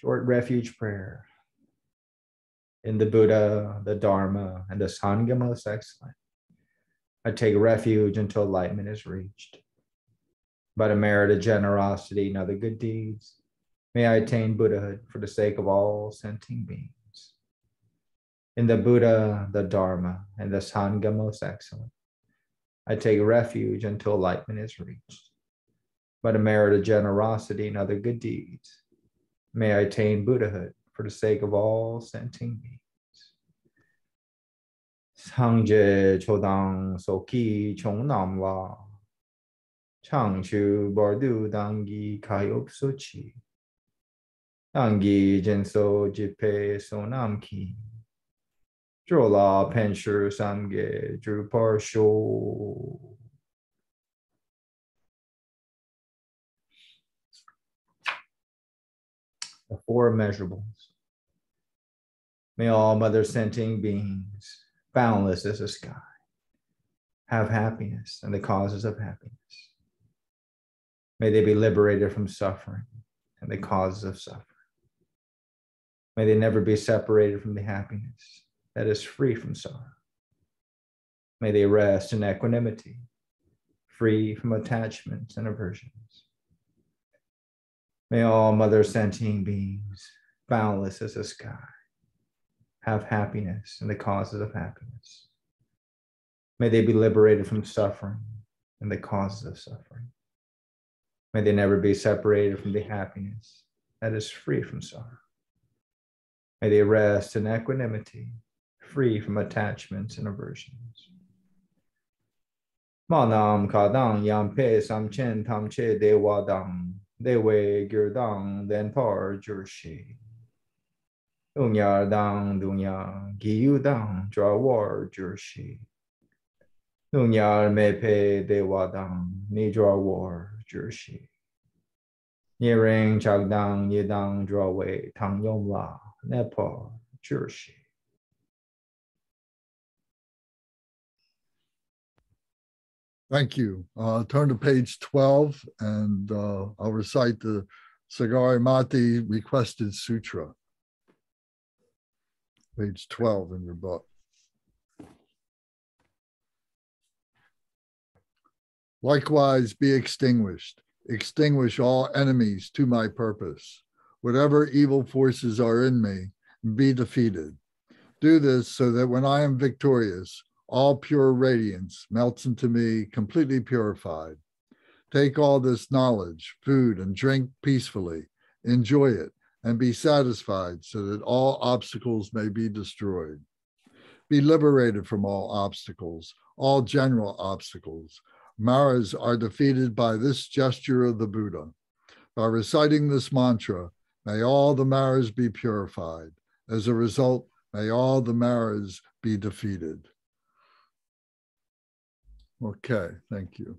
Short refuge prayer. In the Buddha, the Dharma, and the Sangha most excellent, I take refuge until enlightenment is reached. By the merit of generosity and other good deeds, may I attain Buddhahood for the sake of all sentient beings. In the Buddha, the Dharma, and the Sangha most excellent, I take refuge until enlightenment is reached. By the merit of generosity and other good deeds, may I attain Buddhahood for the sake of all sentient beings. Sangje chodang soki chong namwa, changchu bardu dangi kayop sochi, dangi jenso jipe sonamki, drola penshur samge drupar sho. The four immeasurables. May all mother sentient beings, boundless as the sky, have happiness and the causes of happiness. May they be liberated from suffering and the causes of suffering. May they never be separated from the happiness that is free from sorrow. May they rest in equanimity, free from attachments and aversions. May all mother sentient beings, boundless as the sky, have happiness and the causes of happiness. May they be liberated from suffering and the causes of suffering. May they never be separated from the happiness that is free from sorrow. May they rest in equanimity, free from attachments and aversions. Manam kadang yampe samchen tamche dewadang, dewe girdang denpar jurshi. Dunya dang dunya giyu dang drawar jurshi. Dunya mepe dewadang ni drawar jurshi. Niring chagdang yidang drawe tang yom la nepal jurshi. Thank you. Turn to page 12 and I'll recite the Sagarimati requested sutra. Page 12 in your book. Likewise, be extinguished. Extinguish all enemies to my purpose. Whatever evil forces are in me, be defeated. Do this so that when I am victorious, all pure radiance melts into me, completely purified. Take all this knowledge, food, and drink peacefully. Enjoy it and be satisfied so that all obstacles may be destroyed. Be liberated from all obstacles, all general obstacles. Maras are defeated by this gesture of the Buddha. By reciting this mantra, may all the Maras be purified. As a result, may all the Maras be defeated. Okay, thank you.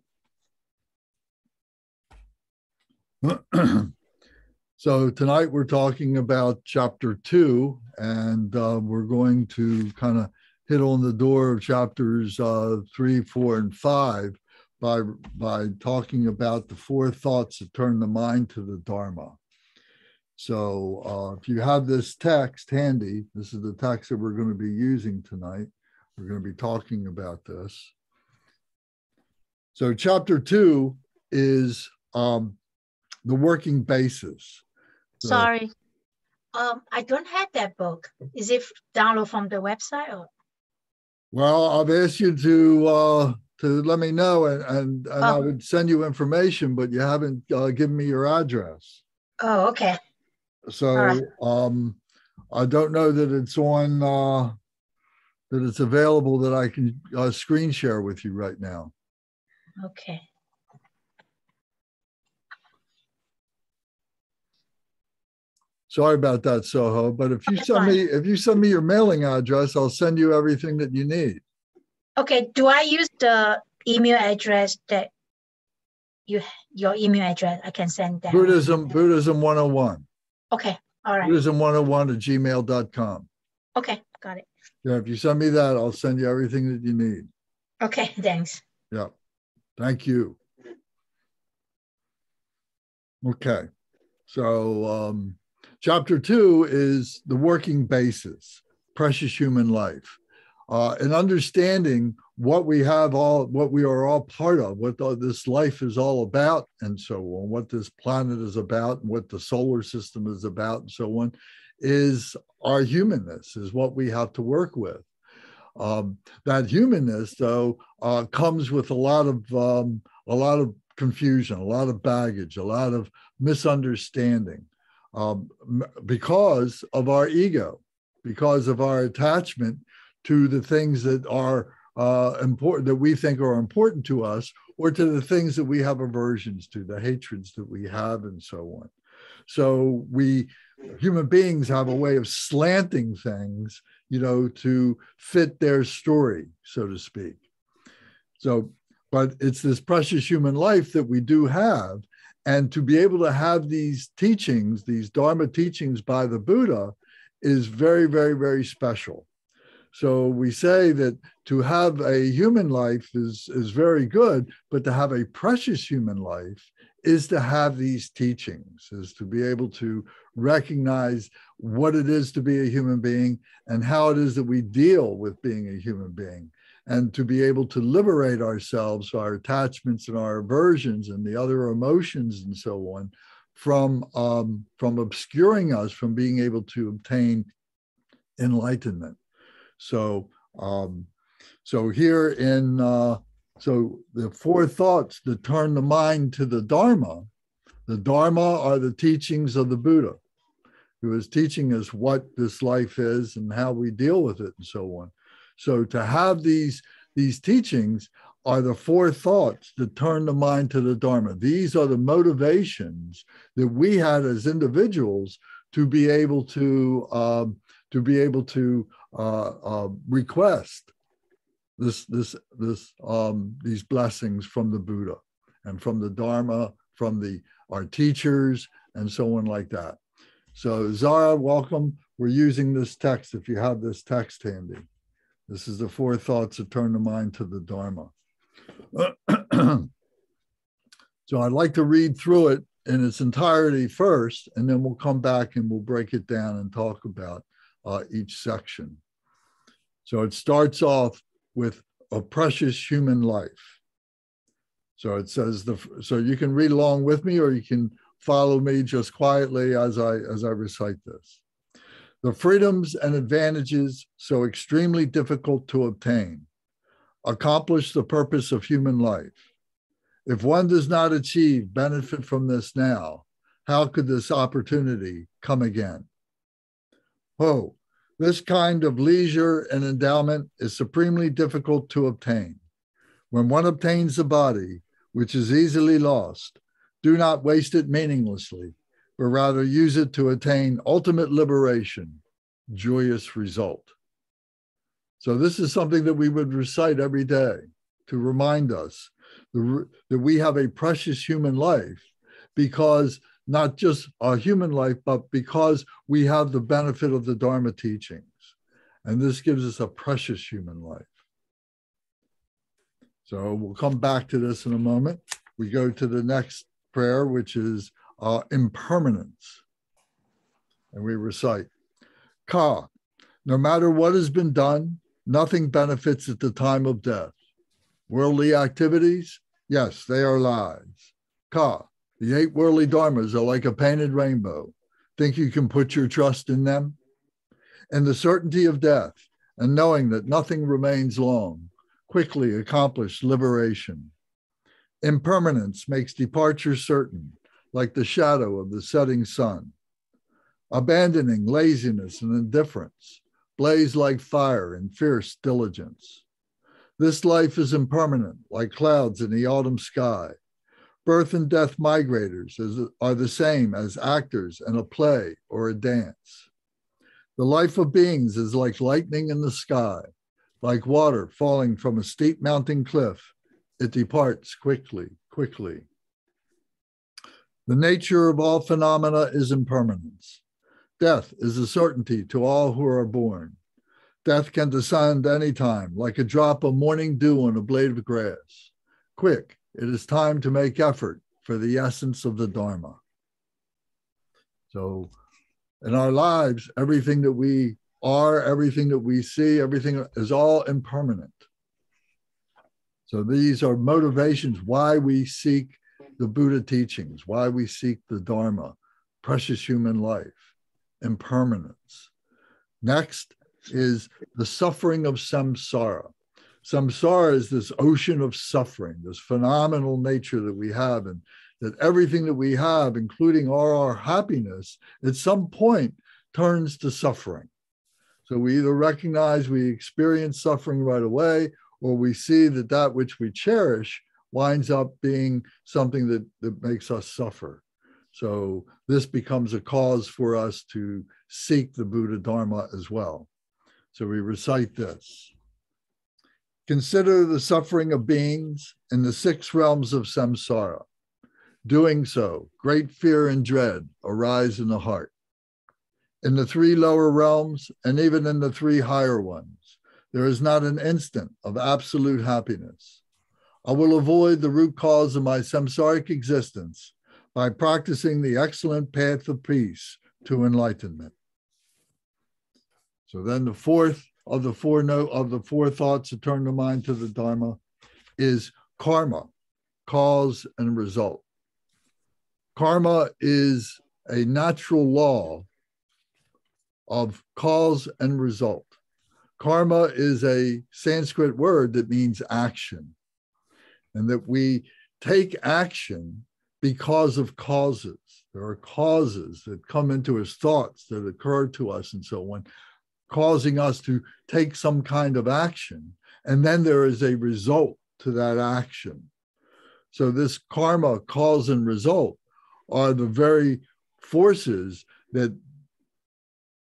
So tonight we're talking about chapter 2, and we're going to kind of hit on the door of chapters 3, 4, and 5 by talking about the 4 thoughts that turn the mind to the Dharma. So if you have this text handy, this is the text that we're going to be using tonight. We're going to be talking about this. So chapter 2 is the working basis. Sorry, I don't have that book. Is it download from the website? Or? Well, I've asked you to let me know, and I would send you information, but you haven't given me your address. Oh, okay. So right. I don't know that it's on that it's available that I can screen share with you right now. Okay. Sorry about that, Soho. But if you send me your mailing address, I'll send you everything that you need. Okay. Do I use the email address that your email address? I can send that. Buddhism 101. Okay. All right. Buddhism 101 at gmail.com. Okay. Got it. Yeah, if you send me that, I'll send you everything that you need. Okay, thanks. Yeah. Thank you. Okay. So chapter 2 is the working basis, precious human life. And understanding what we have all, what we are all part of, what this life is all about, and so on, what this planet is about, and what the solar system is about, and so on, is our humanness, is what we have to work with. That humanness, though, comes with a lot of confusion, a lot of baggage, a lot of misunderstanding, because of our ego, because of our attachment to the things that are important, that we think are important to us, or to the things that we have aversions to, the hatreds that we have, and so on. So we human beings have a way of slanting things, to fit their story, so to speak. So, but it's this precious human life that we do have. And to be able to have these teachings, these Dharma teachings by the Buddha, is very, very, very special. So we say that to have a human life is very good, but to have a precious human life is to have these teachings, is to be able to recognize what it is to be a human being and how it is that we deal with being a human being, and to be able to liberate ourselves, our attachments and our aversions and the other emotions and so on, from obscuring us from being able to obtain enlightenment. So, so here in so the 4 thoughts that turn the mind to the Dharma are the teachings of the Buddha, who is teaching us what this life is and how we deal with it and so on. So to have these teachings are the 4 thoughts that turn the mind to the Dharma. These are the motivations that we had as individuals to be able to request these blessings from the Buddha and from the Dharma, from our teachers, and so on like that. So Zara, welcome. We're using this text, if you have this text handy. This is the 4 thoughts that turn the mind to the Dharma. So I'd like to read through it in its entirety first, and then we'll come back and we'll break it down and talk about each section. So it starts off with a precious human life. So it says, so you can read along with me, or you can follow me just quietly as I recite this. The freedoms and advantages so extremely difficult to obtain accomplish the purpose of human life. If one does not achieve benefit from this now, how could this opportunity come again? Oh, this kind of leisure and endowment is supremely difficult to obtain. When one obtains the body, which is easily lost, do not waste it meaninglessly, but rather use it to attain ultimate liberation, joyous result. So this is something that we would recite every day to remind us that we have a precious human life, because not just a human life, but because we have the benefit of the Dharma teachings. And this gives us a precious human life. So we'll come back to this in a moment. We go to the next prayer, which is impermanence. And we recite, Ka, no matter what has been done, nothing benefits at the time of death. Worldly activities, yes, they are lies. Ka, the 8 worldly dharmas are like a painted rainbow. Think you can put your trust in them? And the certainty of death, and knowing that nothing remains long, quickly accomplish liberation. Impermanence makes departure certain, like the shadow of the setting sun. Abandoning laziness and indifference, blaze like fire in fierce diligence. This life is impermanent, like clouds in the autumn sky. Birth and death migrators are the same as actors in a play or a dance. The life of beings is like lightning in the sky, like water falling from a steep mountain cliff. It departs quickly, quickly. The nature of all phenomena is impermanence. Death is a certainty to all who are born. Death can descend anytime, like a drop of morning dew on a blade of grass. Quick, it is time to make effort for the essence of the Dharma. So in our lives, everything that we are, everything that we see, everything is all impermanent. So these are motivations why we seek the Buddha teachings, why we seek the Dharma, precious human life, impermanence. Next is the suffering of samsara. Samsara is this ocean of suffering, this phenomenal nature that we have, and that everything that we have, including our happiness, at some point turns to suffering. So we either recognize we experience suffering right away, or we see that that which we cherish winds up being something that makes us suffer. So this becomes a cause for us to seek the Buddha Dharma as well. So we recite this. Consider the suffering of beings in the 6 realms of samsara. Doing so, great fear and dread arise in the heart. In the 3 lower realms, and even in the 3 higher ones, there is not an instant of absolute happiness. I will avoid the root cause of my samsaric existence by practicing the excellent path of peace to enlightenment. So then the fourth of the 4 thoughts that turn the mind to the Dharma is karma, cause and result. Karma is a natural law of cause and result. Karma is a Sanskrit word that means action, and that we take action because of causes. There are causes that come into us, thoughts that occur to us and so on, causing us to take some kind of action. And then there is a result to that action. So this karma, cause and result, are the very forces that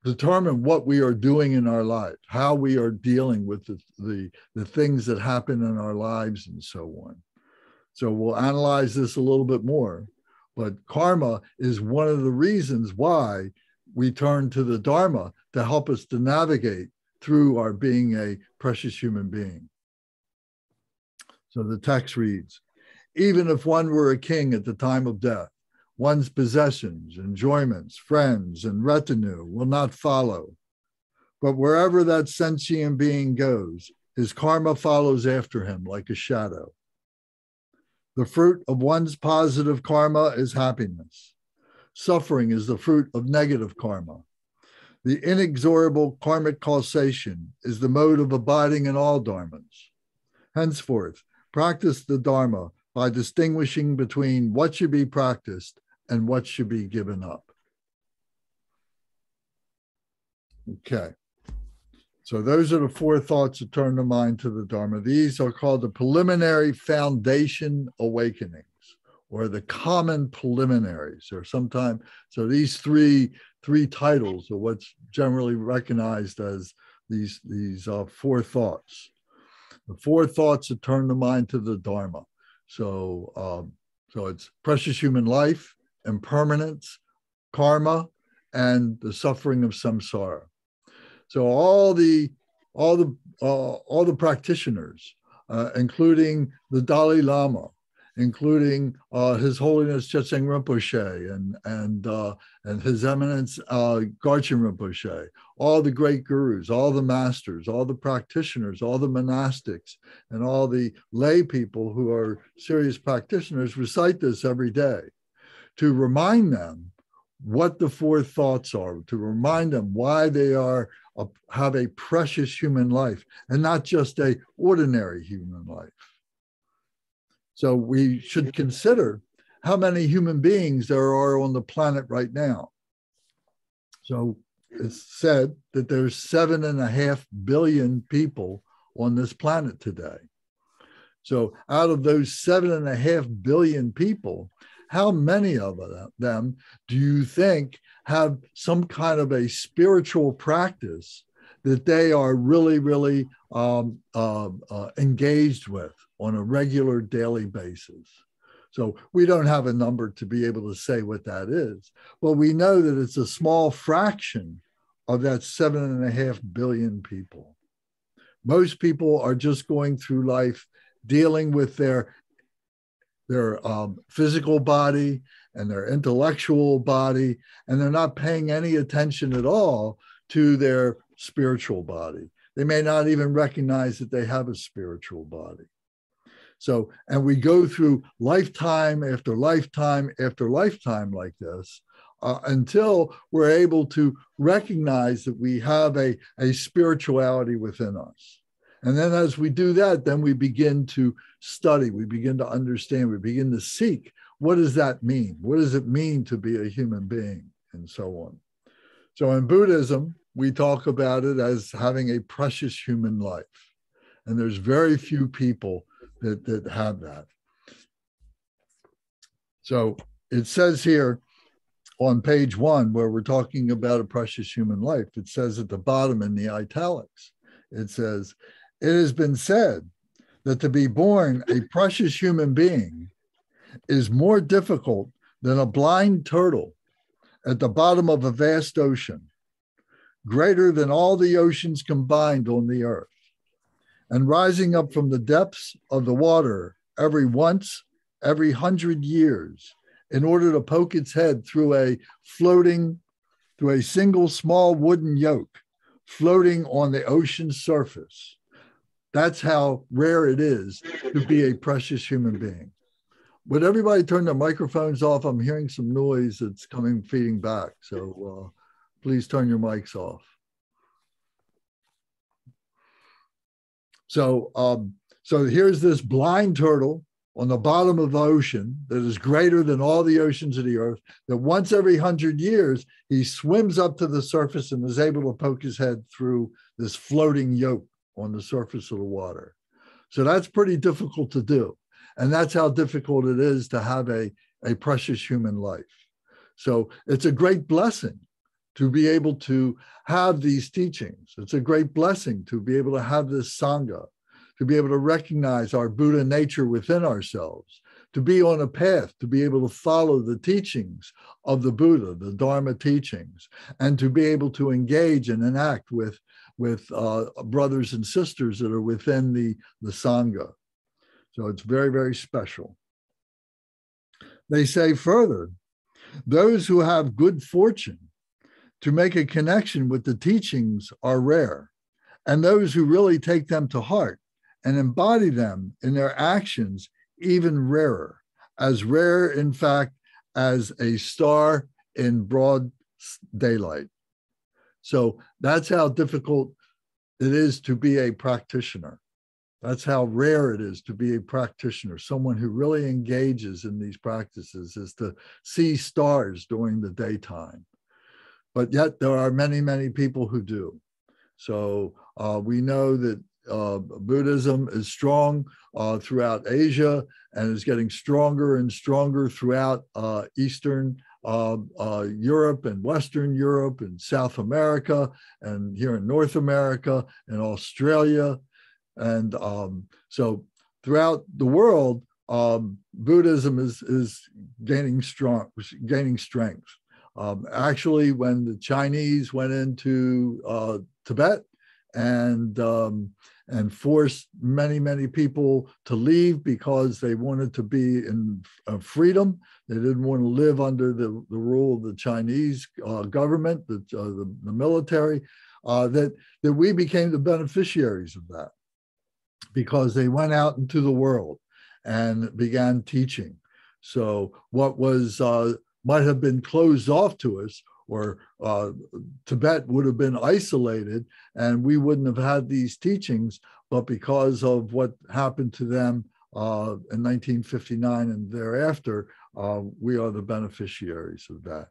determine what we are doing in our life, how we are dealing with the things that happen in our lives and so on. So we'll analyze this a little bit more, but karma is one of the reasons why we turn to the Dharma to help us to navigate through our being a precious human being. So the text reads, even if one were a king at the time of death, one's possessions, enjoyments, friends, and retinue will not follow. But wherever that sentient being goes, his karma follows after him like a shadow. The fruit of one's positive karma is happiness. Suffering is the fruit of negative karma. The inexorable karmic causation is the mode of abiding in all dharmas. Henceforth, practice the Dharma by distinguishing between what should be practiced and what should be given up. Okay. So those are the 4 thoughts that turn the mind to the Dharma. These are called the preliminary foundation awakenings, or the common preliminaries, or sometimes, so these three titles are what's generally recognized as these 4 thoughts. The 4 thoughts that turn the mind to the Dharma. So it's precious human life, impermanence, karma, and the suffering of samsara. So all the practitioners, including the Dalai Lama, including His Holiness Chetseng Rinpoche and His Eminence Garchen Rinpoche, all the great gurus, all the masters, all the practitioners, all the monastics, and all the lay people who are serious practitioners recite this every day to remind them what the 4 thoughts are, to remind them why they have a precious human life and not just a ordinary human life. So we should consider how many human beings there are on the planet right now. So it's said that there's 7.5 billion people on this planet today. So out of those 7.5 billion people, how many of them do you think have some kind of a spiritual practice that they are really, really engaged with on a regular daily basis? So we don't have a number to be able to say what that is, but we know that it's a small fraction of that 7.5 billion people. Most people are just going through life dealing with their physical body and their intellectual body, and they're not paying any attention at all to their spiritual body. They may not even recognize that they have a spiritual body. So, and we go through lifetime after lifetime after lifetime like this until we're able to recognize that we have a spirituality within us. And then as we do that, then we begin to study, we begin to understand, we begin to seek, what does that mean? What does it mean to be a human being? And so on. So in Buddhism, we talk about it as having a precious human life. And there's very few people that have that. So it says here on page 1, where we're talking about a precious human life, it says at the bottom in the italics, it says, "It has been said that to be born a precious human being is more difficult than a blind turtle at the bottom of a vast ocean, greater than all the oceans combined on the earth, and rising up from the depths of the water every 100 years in order to poke its head through a single small wooden yoke floating on the ocean's surface." That's how rare it is to be a precious human being. Would everybody turn their microphones off? I'm hearing some noise that's feeding back. So please turn your mics off. So here's this blind turtle on the bottom of the ocean that is greater than all the oceans of the earth, that once every 100 years, he swims up to the surface and is able to poke his head through this floating yoke on the surface of the water. So that's pretty difficult to do. And that's how difficult it is to have a precious human life. So it's a great blessing to be able to have these teachings. It's a great blessing to be able to have this Sangha, to be able to recognize our Buddha nature within ourselves, to be on a path, to be able to follow the teachings of the Buddha, the Dharma teachings, and to be able to engage and enact with brothers and sisters that are within the Sangha. So it's very, very special. They say further, those who have good fortune to make a connection with the teachings are rare, and those who really take them to heart and embody them in their actions even rarer, as rare, in fact, as a star in broad daylight. So that's how difficult it is to be a practitioner. That's how rare it is to be a practitioner. Someone who really engages in these practices is to see stars during the daytime. But yet there are many, many people who do. So we know that Buddhism is strong throughout Asia and is getting stronger and stronger throughout Eastern Europe and Western Europe and South America and here in North America and Australia. And so throughout the world, Buddhism is gaining strength. Actually, when the Chinese went into Tibet and forced many, many people to leave because they wanted to be in freedom. They didn't want to live under the rule of the Chinese government, the military, that we became the beneficiaries of that because they went out into the world and began teaching. So what was might have been closed off to us, or Tibet would have been isolated and we wouldn't have had these teachings, but because of what happened to them in 1959 and thereafter, we are the beneficiaries of that.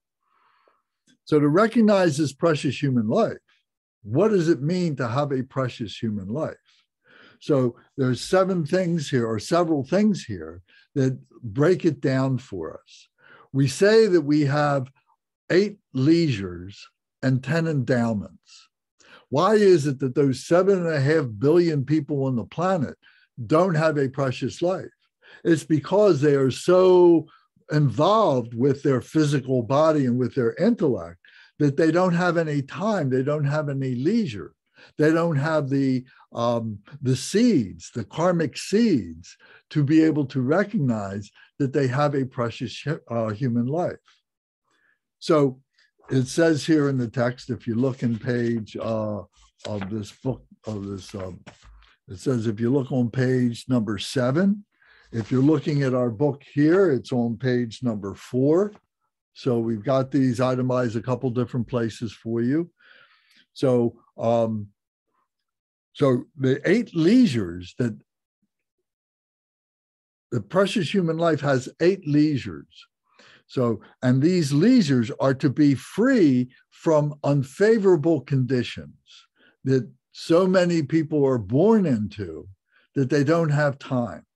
So to recognize this precious human life, what does it mean to have a precious human life? So there's several things here that break it down for us. We say that we have 8 leisures and 10 endowments. Why is it that those 7.5 billion people on the planet don't have a precious life? It's because they are so involved with their physical body and with their intellect that they don't have any time, they don't have any leisure, they don't have the seeds, the karmic seeds, to be able to recognize that they have a precious human life. So it says here in the text, if you look in page of this book, it says, if you look on page number 7, if you're looking at our book here, it's on page number 4. So we've got these itemized a couple different places for you. So, so the 8 leisures that the precious human life has, 8 leisures. So, and these leisures are to be free from unfavorable conditions that so many people are born into that they don't have time.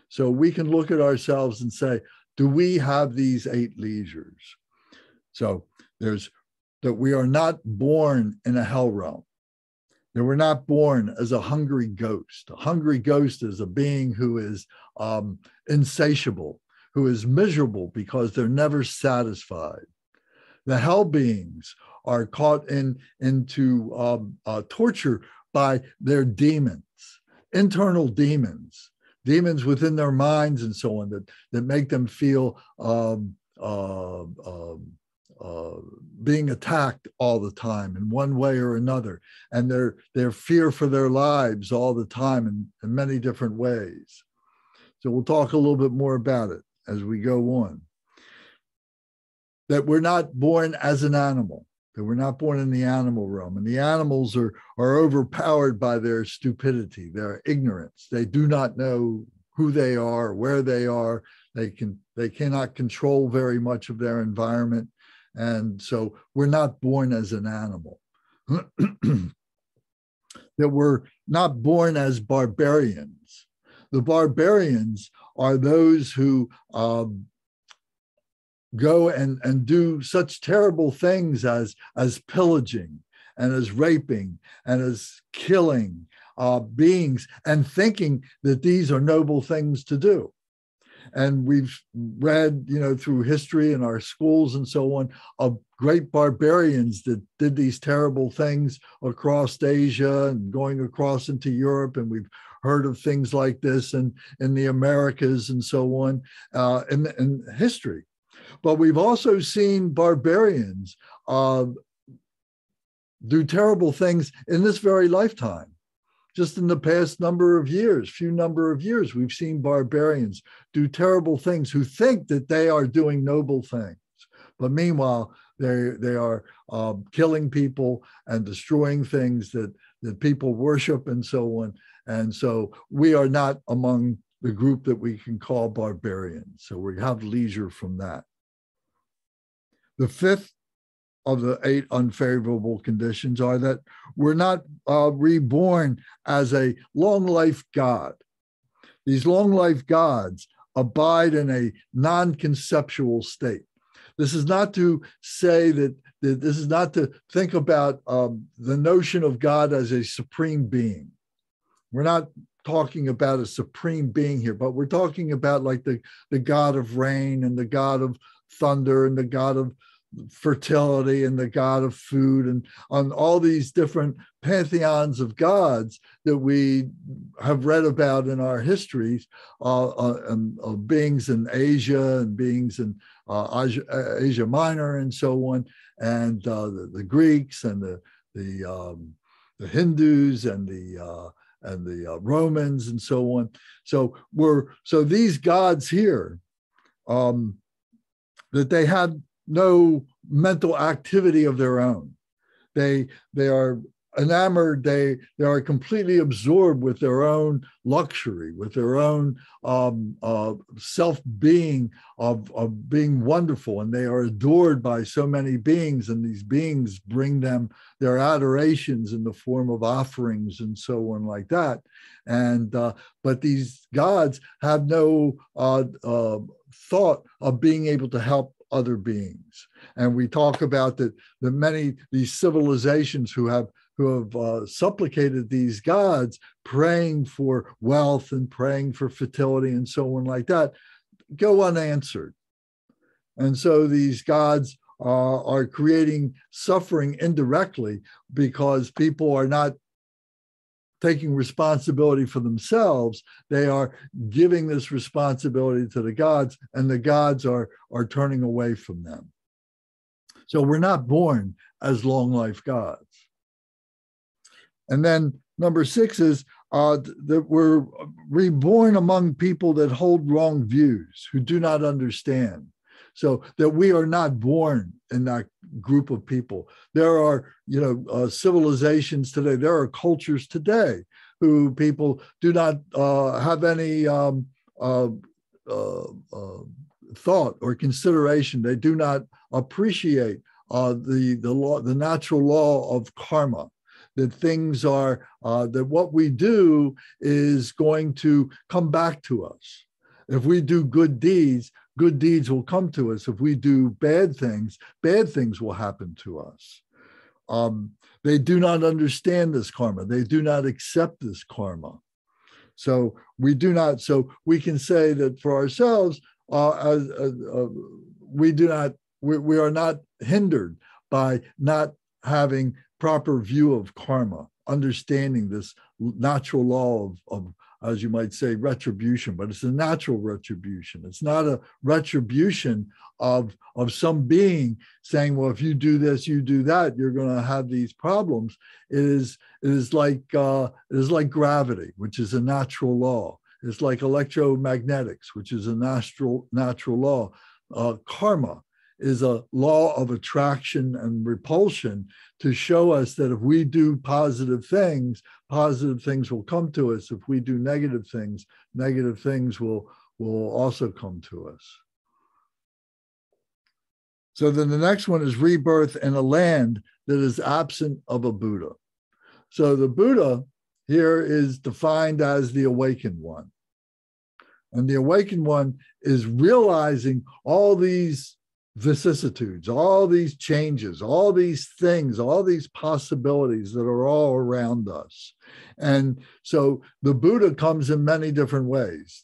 So we can look at ourselves and say, do we have these 8 leisures? So there's that we are not born in a hell realm. That we're not born as a hungry ghost. A hungry ghost is a being who is insatiable, who is miserable because they're never satisfied. The hell beings are caught into torture by their demons, internal demons, demons within their minds and so on, that make them feel being attacked all the time in one way or another, and their fear for their lives all the time in many different ways. So we'll talk a little bit more about it as we go on. That we're not born as an animal, that we're not born in the animal realm, and the animals are overpowered by their stupidity, their ignorance. They do not know who they are, where they are. They cannot control very much of their environment. And so we're not born as an animal. That we're not born as barbarians. The barbarians are those who go and do such terrible things as pillaging and as raping and as killing beings, and thinking that these are noble things to do. And we've read, through history in our schools and so on, of great barbarians that did these terrible things across Asia and going across into Europe. And we've heard of things like this in the Americas and so on in history. But we've also seen barbarians do terrible things in this very lifetime. Just in the past few number of years, we've seen barbarians do terrible things who think that they are doing noble things. But meanwhile, they are killing people and destroying things that people worship and so on. And so we are not among the group that we can call barbarians. So we have leisure from that. The 5th of the 8 unfavorable conditions are that we're not reborn as a long life God. These long life gods abide in a non-conceptual state. This is not to say that this is not to think about the notion of God as a supreme being. We're not talking about a supreme being here, but we're talking about like the God of rain and the God of thunder and the God of fertility and the God of food, and on all these different pantheons of gods that we have read about in our histories, of beings in Asia and beings in Asia Minor and so on, and the Greeks and the Hindus and the Romans and so on. So these gods here, that they had no mental activity of their own. They are enamored, they are completely absorbed with their own luxury, with their own self-being of being wonderful, and they are adored by so many beings, and these beings bring them their adorations in the form of offerings and so on like that. And but these gods have no thought of being able to help other beings. And we talk about that these civilizations who have supplicated these gods, praying for wealth and praying for fertility and so on like that, go unanswered. And so these gods are creating suffering indirectly because people are not taking responsibility for themselves. They are giving this responsibility to the gods, and the gods are turning away from them. So we're not born as long life gods. And then number 6 is that we're reborn among people that hold wrong views, who do not understand. So that we are not born in that group of people. There are, civilizations today. There are cultures today who people do not have any thought or consideration. They do not appreciate the natural law of karma. That things are that what we do is going to come back to us. If we do good deeds will come to us. If we do bad things will happen to us. They do not understand this karma. They do not accept this karma. So we do not. So we can say that for ourselves, we are not hindered by not having proper view of karma, understanding this natural law of, as you might say, retribution, but it's a natural retribution. It's not a retribution of some being saying, well, if you do this, you do that, you're going to have these problems. It is like gravity, which is a natural law. It's like electromagnetics, which is a natural law. Karma is a law of attraction and repulsion to show us that if we do positive things will come to us. If we do negative things will also come to us. So then the next one is rebirth in a land that is absent of a Buddha. So the Buddha here is defined as the awakened one. And the awakened one is realizing all these vicissitudes, all these changes, all these things, all these possibilities that are all around us. And so the Buddha comes in many different ways.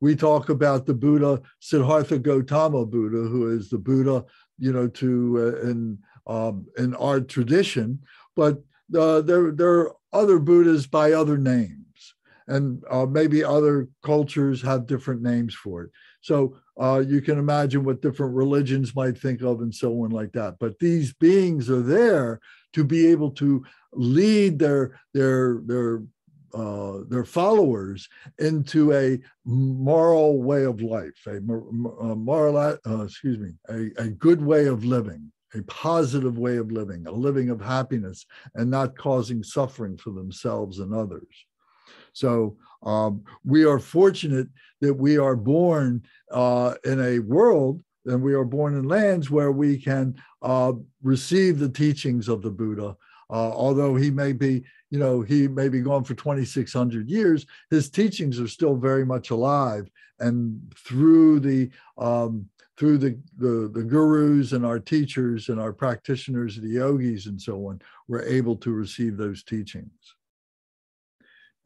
We talk about the Buddha, Siddhartha Gautama Buddha, who is the Buddha, in our tradition, but there are other Buddhas by other names. And maybe other cultures have different names for it. So you can imagine what different religions might think of and so on like that. But these beings are there to be able to lead their followers into a moral way of life, a good way of living, a positive way of living, a living of happiness, and not causing suffering for themselves and others. So we are fortunate that we are born in a world, and we are born in lands where we can receive the teachings of the Buddha. Although he may be gone for 2,600 years, his teachings are still very much alive. And through the gurus and our teachers and our practitioners, the yogis and so on, we're able to receive those teachings.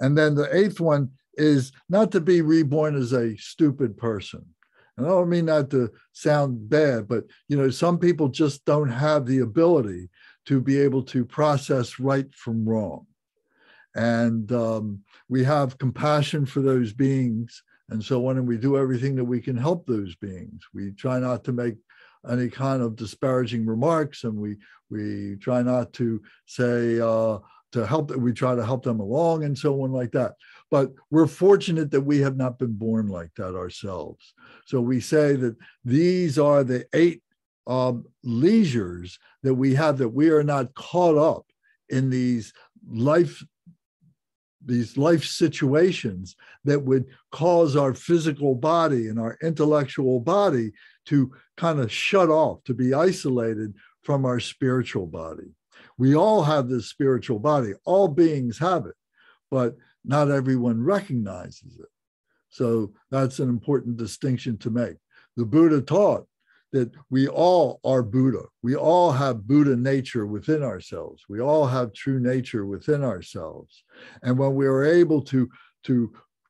And then the 8th one is not to be reborn as a stupid person. And I don't mean that to sound bad, but some people just don't have the ability to be able to process right from wrong. And we have compassion for those beings and so on, and we do everything that we can help those beings. We try not to make any kind of disparaging remarks, and we try not to say we try to help them along and so on like that. But we're fortunate that we have not been born like that ourselves. So we say that these are the 8 leisures that we have, that we are not caught up in these life situations that would cause our physical body and our intellectual body to kind of shut off, to be isolated from our spiritual body. We all have this spiritual body. All beings have it, but not everyone recognizes it. So that's an important distinction to make. The Buddha taught that we all are Buddha. We all have Buddha nature within ourselves. We all have true nature within ourselves. And when we are able to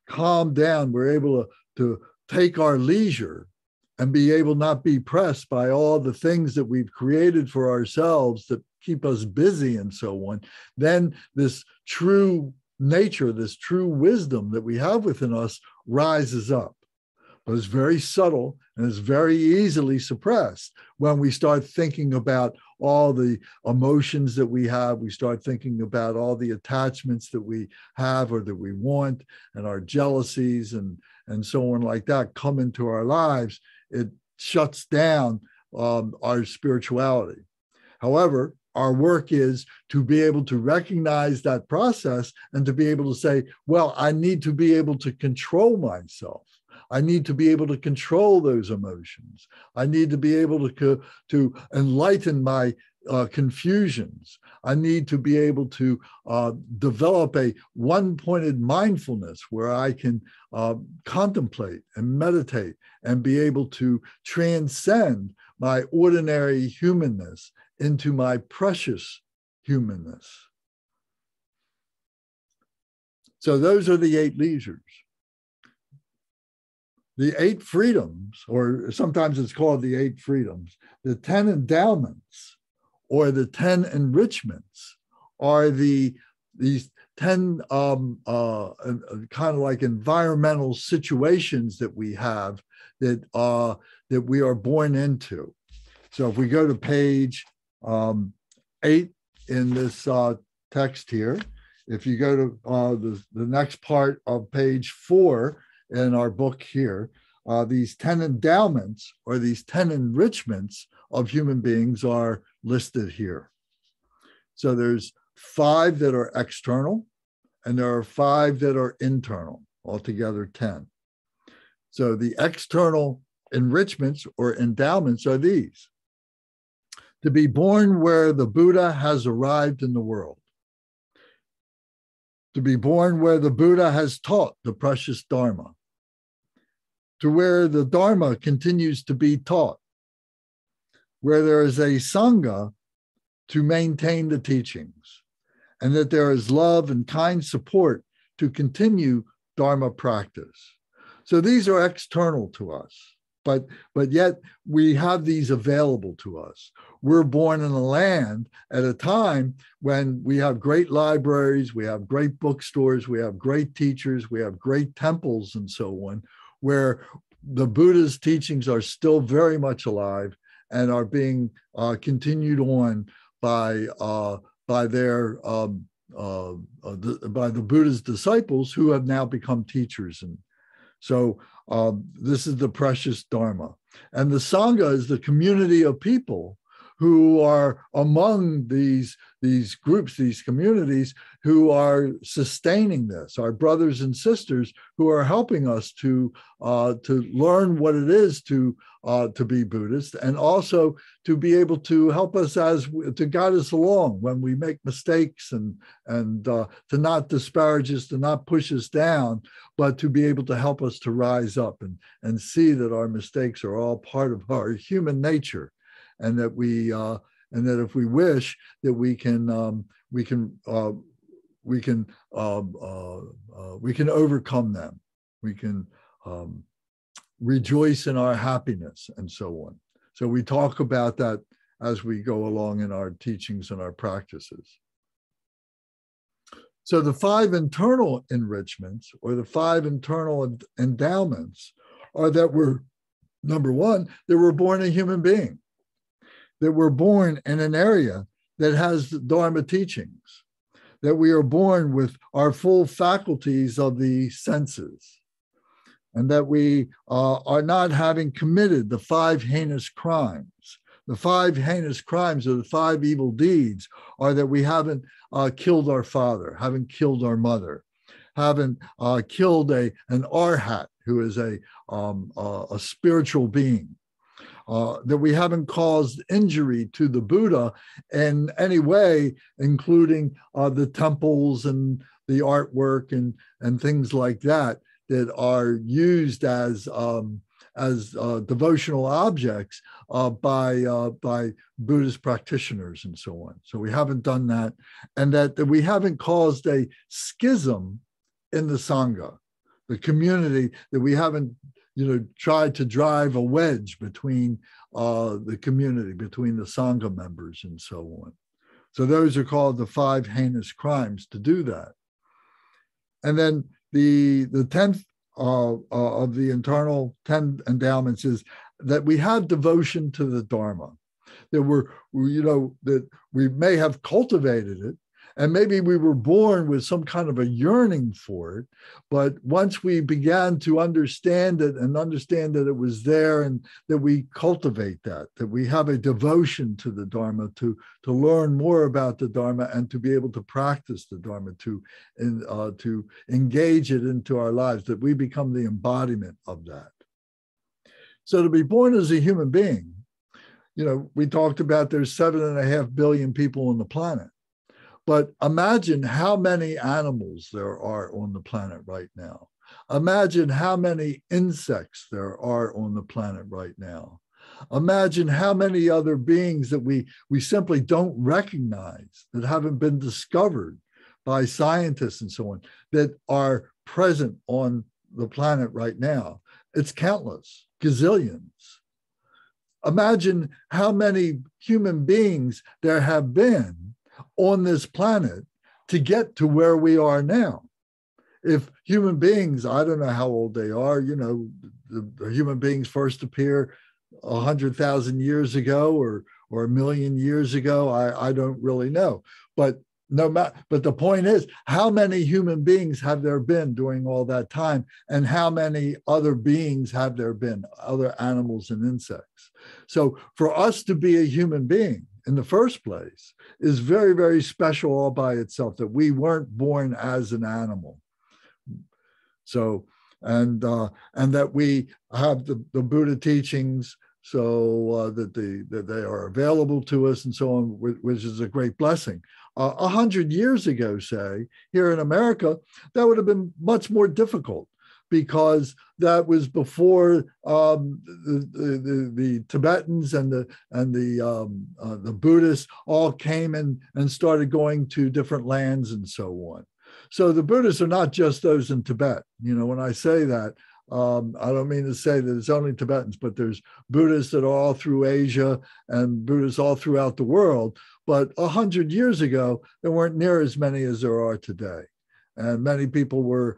calm down, we're able to take our leisure and be able not be pressed by all the things that we've created for ourselves that keep us busy and so on, then this true nature, this true wisdom that we have within us rises up. But it's very subtle and it's very easily suppressed when we start thinking about all the emotions that we have. We start thinking about all the attachments that we have or that we want, and our jealousies and so on like that come into our lives. It shuts down our spirituality. However, our work is to be able to recognize that process and to be able to say, well, I need to be able to control myself. I need to be able to control those emotions. I need to be able to enlighten my confusions. I need to be able to develop a one-pointed mindfulness where I can contemplate and meditate and be able to transcend my ordinary humanness into my precious humanness. So those are the 8 leisures. The 8 freedoms, or sometimes it's called the 8 freedoms, the 10 endowments or the 10 enrichments are these 10 kind of like environmental situations that we have that we are born into. So if we go to page 8 in this text here, if you go to the next part of page 4 in our book here, these 10 endowments or these 10 enrichments of human beings are listed here. So there's 5 that are external and there are 5 that are internal, altogether 10. So the external enrichments or endowments are these: to be born where the Buddha has arrived in the world, to be born where the Buddha has taught the precious Dharma, to where the Dharma continues to be taught, where there is a Sangha to maintain the teachings, and that there is love and kind support to continue Dharma practice. So these are external to us, but yet we have these available to us. We're born in a land at a time when we have great libraries, we have great bookstores, we have great teachers, we have great temples and so on, where the Buddha's teachings are still very much alive and are being continued on by the Buddha's disciples who have now become teachers. And so this is the precious Dharma. And the Sangha is the community of people who are among these groups, these communities who are sustaining this, our brothers and sisters who are helping us to learn what it is to be Buddhist, and also to be able to help us to guide us along when we make mistakes, and to not disparage us, to not push us down, but to be able to help us to rise up and see that our mistakes are all part of our human nature. And that if we wish, that we can overcome them. We can rejoice in our happiness and so on. So we talk about that as we go along in our teachings and our practices. So the 5 internal enrichments or the 5 internal endowments are that we're, number one, that we're born a human being, that we're born in an area that has Dharma teachings, that we are born with our full faculties of the senses, and that we are not having committed the 5 heinous crimes. The 5 heinous crimes or the 5 evil deeds are that we haven't killed our father, haven't killed our mother, haven't killed an arhat, who is a spiritual being, that we haven't caused injury to the Buddha in any way, including the temples and the artwork and things like that are used as devotional objects by Buddhist practitioners and so on. So we haven't done that, and that we haven't caused a schism in the Sangha, the community, that we haven't tried to drive a wedge between the community, between the Sangha members and so on. So those are called the 5 heinous crimes to do that. And then the 10th of the internal 10 endowments is that we have devotion to the Dharma. That that we may have cultivated it, and maybe we were born with some kind of a yearning for it, but once we began to understand it and understand that it was there, and that we cultivate that we have a devotion to the Dharma, to learn more about the Dharma and to be able to practice the Dharma, to engage it into our lives, that we become the embodiment of that. So to be born as a human being, we talked about there's 7.5 billion people on the planet. But imagine how many animals there are on the planet right now. Imagine how many insects there are on the planet right now. Imagine how many other beings that we simply don't recognize, that haven't been discovered by scientists and so on, that are present on the planet right now. It's countless, gazillions. Imagine how many human beings there have been on this planet to get to where we are now. If human beings, I don't know how old they are, the human beings first appear 100,000 years ago or 1 million years ago, I don't really know. But the point is, how many human beings have there been during all that time, and how many other beings have there been, other animals and insects? So for us to be a human being in the first place is very, very special all by itself, that we weren't born as an animal. So, and that we have the Buddha teachings, so that they are available to us and so on, which is a great blessing. 100 years ago, say, here in America, that would have been much more difficult, because that was before the Tibetans and the Buddhists all came and started going to different lands and so on. So the Buddhists are not just those in Tibet. When I say that, I don't mean to say that it's only Tibetans, but there's Buddhists that are all through Asia and Buddhists all throughout the world. But 100 years ago, there weren't near as many as there are today. And many people were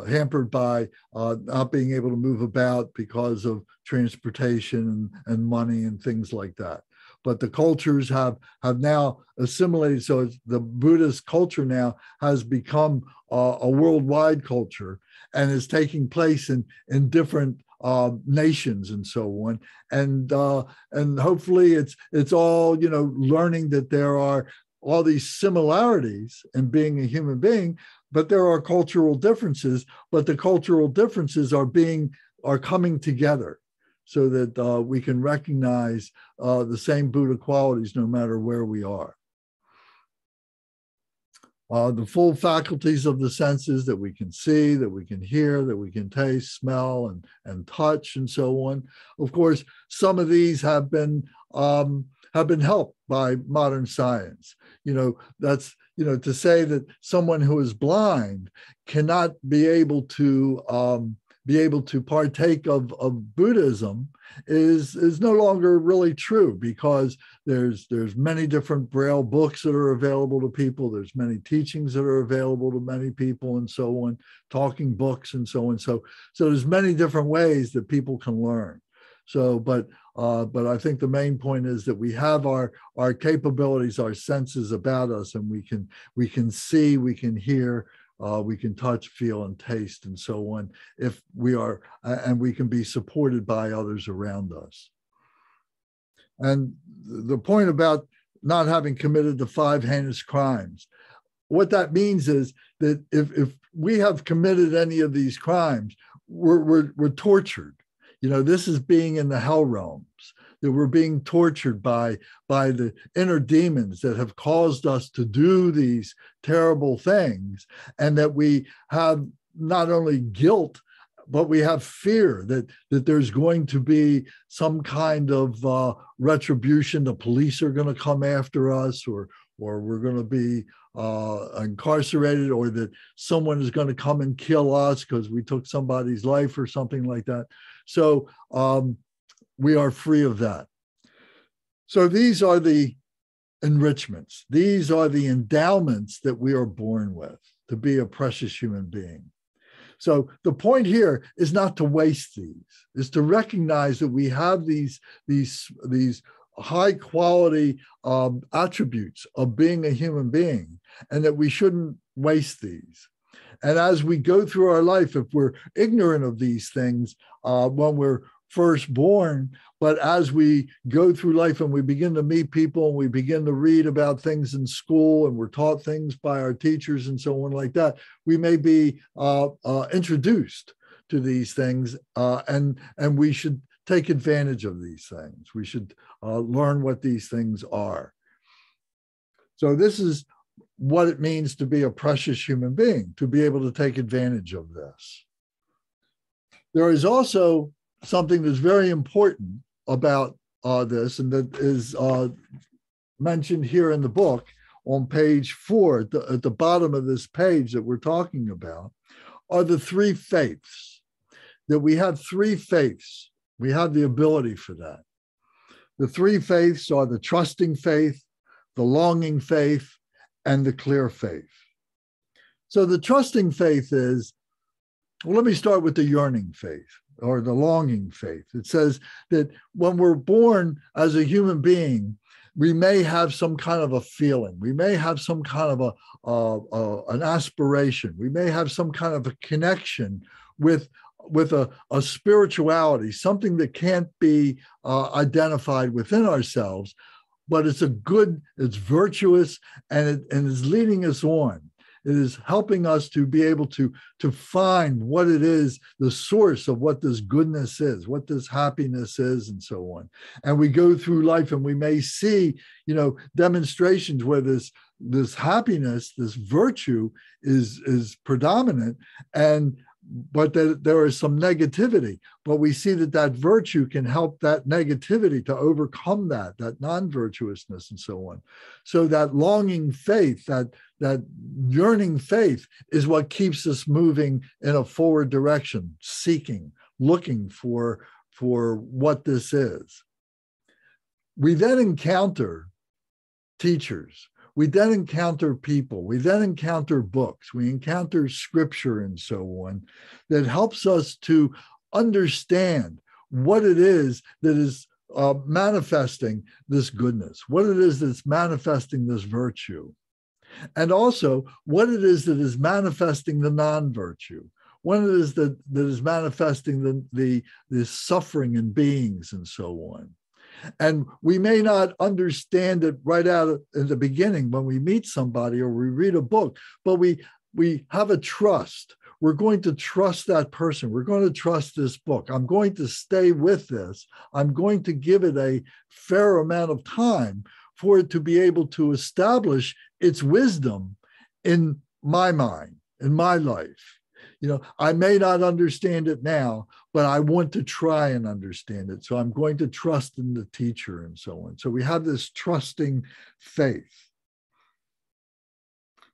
hampered by not being able to move about because of transportation and money and things like that. But the cultures have now assimilated. So the Buddhist culture now has become a worldwide culture, and is taking place in different nations and so on. And hopefully it's all, learning that there are all these similarities in being a human being, but there are cultural differences, but the cultural differences are coming together, so that we can recognize the same Buddha qualities no matter where we are. The full faculties of the senses, that we can see, that we can hear, that we can taste, smell, and touch, and so on. Of course, some of these have been helped by modern science. That's, to say that someone who is blind cannot be able to partake of Buddhism is no longer really true, because there's many different Braille books that are available to people. There's many teachings that are available to many people and so on, talking books and so on. So there's many different ways that people can learn. So, but I think the main point is that we have our capabilities, our senses about us, and we can see, we can hear, we can touch, feel, and taste, and so on, if we are, and we can be supported by others around us. And the point about not having committed the 5 heinous crimes, what that means is that if we have committed any of these crimes, we're tortured. This is being in the hell realms, that we're being tortured by the inner demons that have caused us to do these terrible things, and that we have not only guilt, but we have fear that there's going to be some kind of retribution. The police are going to come after us, or or we're going to be incarcerated, or that someone is going to come and kill us because we took somebody's life or something like that. So we are free of that. So these are the enrichments. These are the endowments that we are born with to be a precious human being. So the point here is not to waste these, is to recognize that we have these high quality attributes of being a human being, and that we shouldn't waste these. And as we go through our life, if we're ignorant of these things when we're first born, but as we go through life and we begin to meet people and we begin to read about things in school and we're taught things by our teachers and so on like that, we may be introduced to these things, and we should take advantage of these things. We should learn what these things are. So this is what it means to be a precious human being, to be able to take advantage of this. There is also something that's very important about this, and that is mentioned here in the book on page 4, at the bottom of this page that we're talking about, are the 3 faiths. That we have 3 faiths. We have the ability for that. The 3 faiths are the trusting faith, the longing faith, and the clear faith. So the trusting faith is, well, let me start with the yearning faith, or the longing faith. It says that when we're born as a human being, we may have some kind of a feeling. We may have some kind of an aspiration. We may have some kind of a connection with a spirituality, something that can't be identified within ourselves, but it's virtuous, and it is leading us on. It is helping us to be able to find what it is, the source of what this goodness is, what this happiness is, and so on. And we go through life and we may see, demonstrations where this happiness, this virtue is predominant, but there is some negativity. But we see that virtue can help that negativity to overcome that non-virtuousness and so on. So that longing faith, that yearning faith is what keeps us moving in a forward direction, seeking, looking for what this is. We then encounter teachers. We then encounter people. We then encounter books. We encounter scripture and so on that helps us to understand what it is that is manifesting this goodness, what it is that's manifesting this virtue, and also what it is that is manifesting the non-virtue, what it is that is manifesting the suffering in beings and so on. And we may not understand it right out in the beginning when we meet somebody or we read a book, but we have a trust. We're going to trust that person. We're going to trust this book. I'm going to stay with this. I'm going to give it a fair amount of time for it to be able to establish its wisdom in my mind, in my life. I may not understand it now, but I want to try and understand it. So I'm going to trust in the teacher and so on. So we have this trusting faith.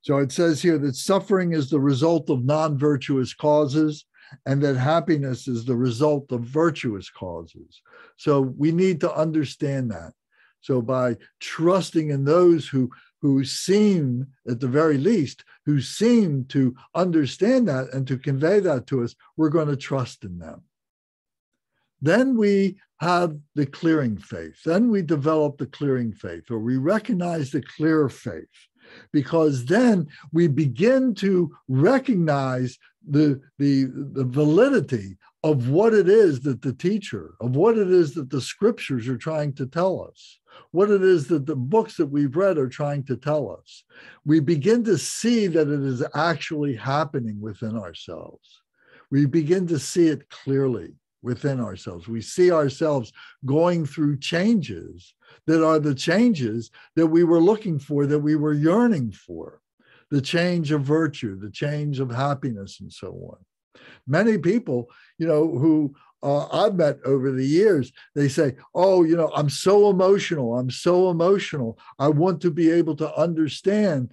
So it says here that suffering is the result of non-virtuous causes, and that happiness is the result of virtuous causes. So we need to understand that. So by trusting in those who seem, at the very least, who seem to understand that and to convey that to us, we're going to trust in them. Then we have the clearing faith. Then we develop the clearing faith, or we recognize the clear faith, because then we begin to recognize the validity of what it is that the teacher, of what it is that the scriptures are trying to tell us, what it is that the books that we've read are trying to tell us. We begin to see that it is actually happening within ourselves. We begin to see it clearly within ourselves. We see ourselves going through changes that are the changes that we were looking for, that we were yearning for, the change of virtue, the change of happiness, and so on. Many people, who I've met over the years, they say, oh, I'm so emotional. I'm so emotional. I want to be able to understand,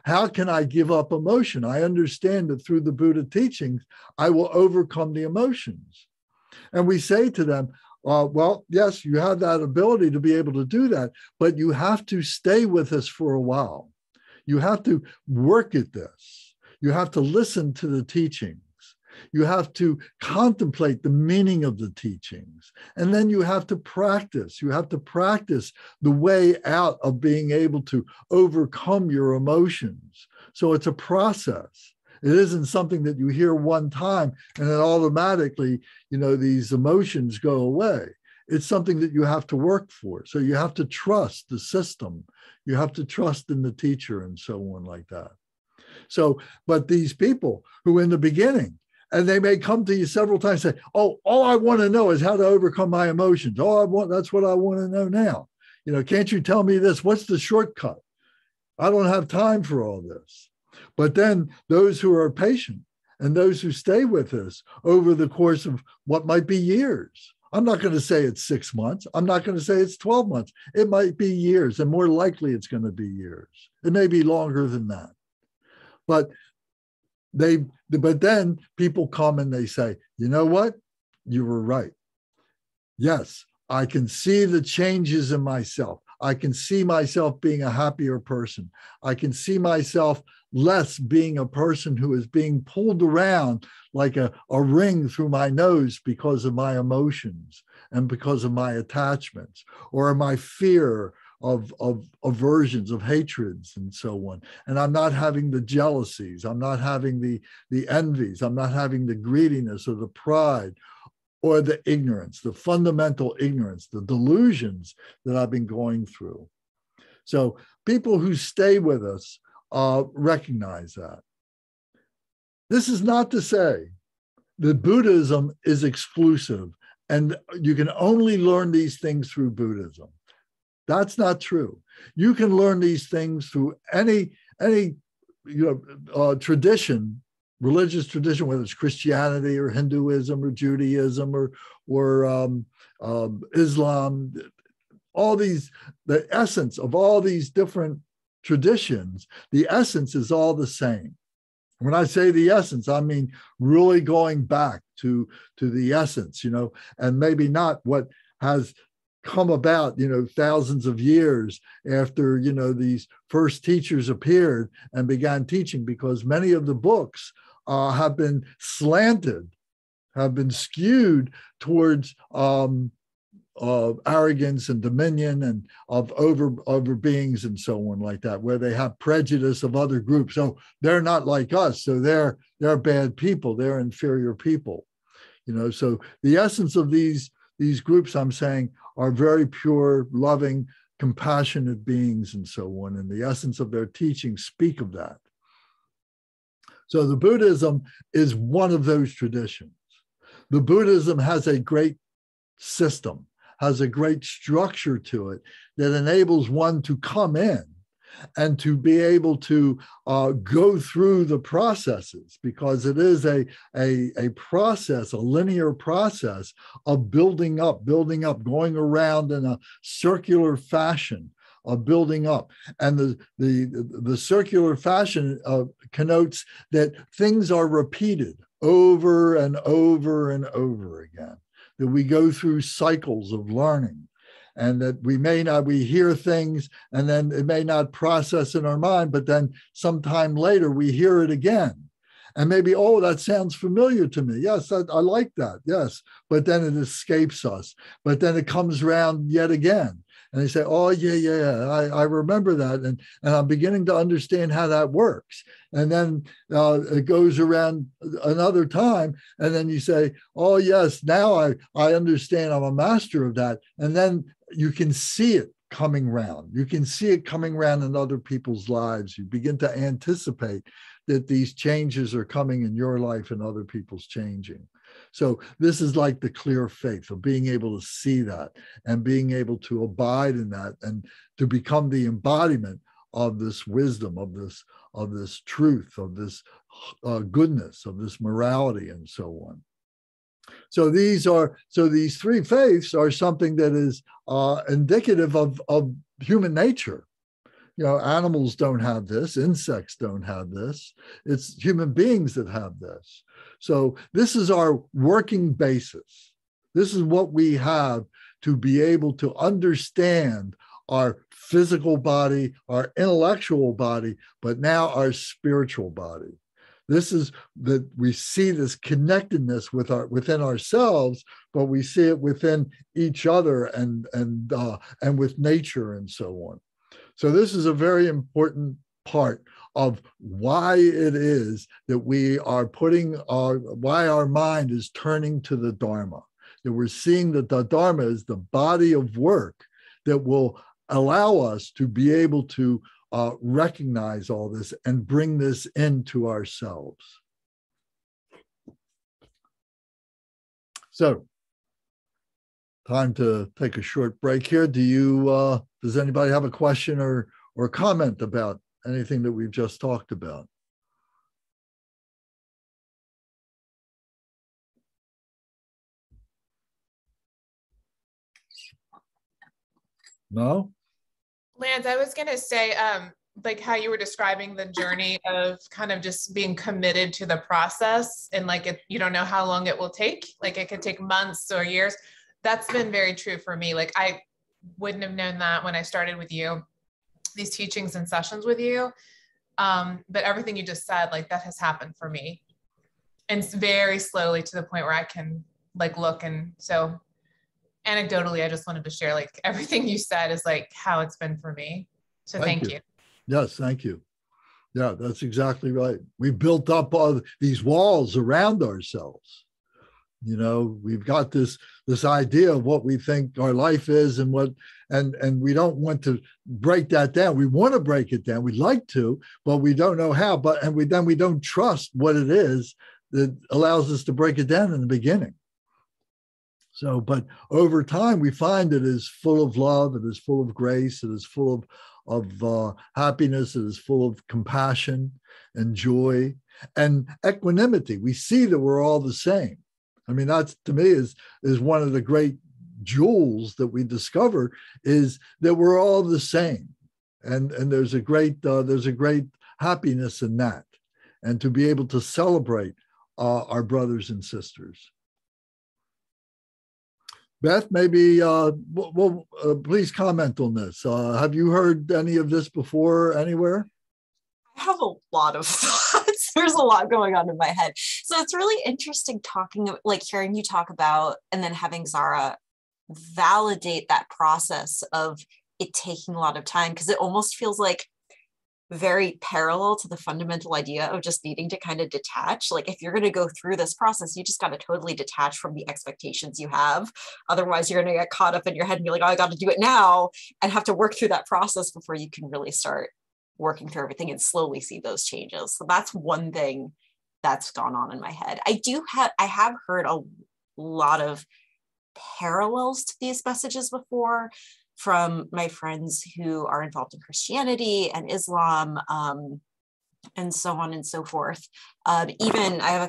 how can I give up emotion? I understand that through the Buddha teachings, I will overcome the emotions. And we say to them, well, yes, you have that ability to be able to do that, but you have to stay with us for a while. You have to work at this. You have to listen to the teachings. You have to contemplate the meaning of the teachings. And then you have to practice. You have to practice the way out of being able to overcome your emotions. So it's a process. It isn't something that you hear one time and then automatically, these emotions go away. It's something that you have to work for. So you have to trust the system. You have to trust in the teacher and so on like that. So, but these people who in the beginning, and they may come to you several times and say, oh, all I want to know is how to overcome my emotions. That's what I want to know now. Can't you tell me this? What's the shortcut? I don't have time for all this. But then those who are patient and those who stay with us over the course of what might be years. I'm not going to say it's 6 months. I'm not going to say it's 12 months. It might be years, and more likely it's going to be years. It may be longer than that. But then people come and they say, you know what? You were right. Yes, I can see the changes in myself. I can see myself being a happier person. I can see myself less being a person who is being pulled around like a ring through my nose because of my emotions and because of my attachments or my fear of aversions, of hatreds and so on. And I'm not having the jealousies. I'm not having the envies. I'm not having the greediness or the pride or the ignorance, the fundamental ignorance, the delusions that I've been going through. So people who stay with us recognize that. This is not to say that Buddhism is exclusive and you can only learn these things through Buddhism. That's not true. You can learn these things through any tradition, religious tradition, whether it's Christianity or Hinduism or Judaism or Islam. All these, the essence of all these different traditions, the essence is all the same. When I say the essence, I mean really going back to the essence, and maybe not what has come about, thousands of years after, these first teachers appeared and began teaching, because many of the books have been slanted, have been skewed towards arrogance and dominion and of over beings and so on like that, where they have prejudice of other groups. Oh, they're not like us, so they're bad people, they're inferior people. So the essence of these groups, I'm saying, are very pure, loving, compassionate beings and so on. And the essence of their teachings speak of that. So the Buddhism is one of those traditions. The Buddhism has a great system, has a great structure to it that enables one to come in and to be able to go through the processes, because it is a process, a linear process of building up, going around in a circular fashion of building up. And the circular fashion connotes that things are repeated over and over and over again, that we go through cycles of learning. And that we hear things and then it may not process in our mind, but then sometime later we hear it again. And maybe, oh, that sounds familiar to me. Yes, I like that. Yes. But then it escapes us. But then it comes around yet again. And they say, oh, yeah, I remember that. And I'm beginning to understand how that works. And then it goes around another time. And then you say, oh, yes, now I understand. I'm a master of that. And then you can see it coming round. You can see it coming round in other people's lives. You begin to anticipate that these changes are coming in your life and other people's changing. So this is like the clear faith of being able to see that and being able to abide in that and to become the embodiment of this wisdom, of this truth, of this goodness, of this morality, and so on. So these three faiths are something that is indicative of human nature. Animals don't have this, insects don't have this. It's human beings that have this. So this is our working basis. This is what we have to be able to understand our physical body, our intellectual body, but now our spiritual body. This is that we see this connectedness within ourselves, but we see it within each other and with nature and so on. So this is a very important part of why it is that we are why our mind is turning to the Dharma. That we're seeing that the Dharma is the body of work that will allow us to be able to recognize all this and bring this into ourselves. So, time to take a short break here. Does anybody have a question or comment about anything that we've just talked about? No? Lance, I was going to say, like how you were describing the journey of kind of just being committed to the process, and like you don't know how long it will take. Like it could take months or years. That's been very true for me. Like I wouldn't have known that when I started with you, these teachings and sessions with you. But everything you just said, like that has happened for me, and it's very slowly to the point where I can like look. And so anecdotally, I just wanted to share like everything you said is like how it's been for me. So thank you. Yes, thank you. Yeah, that's exactly right. We built up these walls around ourselves. We've got this idea of what we think our life is and we don't want to break that down. We want to break it down. We'd like to, but we don't know how. We don't trust what it is that allows us to break it down in the beginning. So, but over time, we find it is full of love, it is full of grace, it is full of happiness, it is full of compassion and joy and equanimity. We see that we're all the same. I mean, that's to me is one of the great jewels that we discover is that we're all the same, and there's a great happiness in that, and to be able to celebrate our brothers and sisters. Beth, maybe please comment on this. Have you heard any of this before anywhere? I have a lot of thoughts. There's a lot going on in my head. So it's really interesting hearing you talk about, and then having Zara validate that process of it taking a lot of time, because it almost feels like very parallel to the fundamental idea of just needing to kind of detach. Like if you're going to go through this process, you just got to totally detach from the expectations you have. Otherwise, you're going to get caught up in your head and be like, oh, I got to do it now, and have to work through that process before you can really start working through everything and slowly see those changes. So that's one thing that's gone on in my head. I have heard a lot of parallels to these messages before from my friends who are involved in Christianity and Islam, and so on and so forth. Even I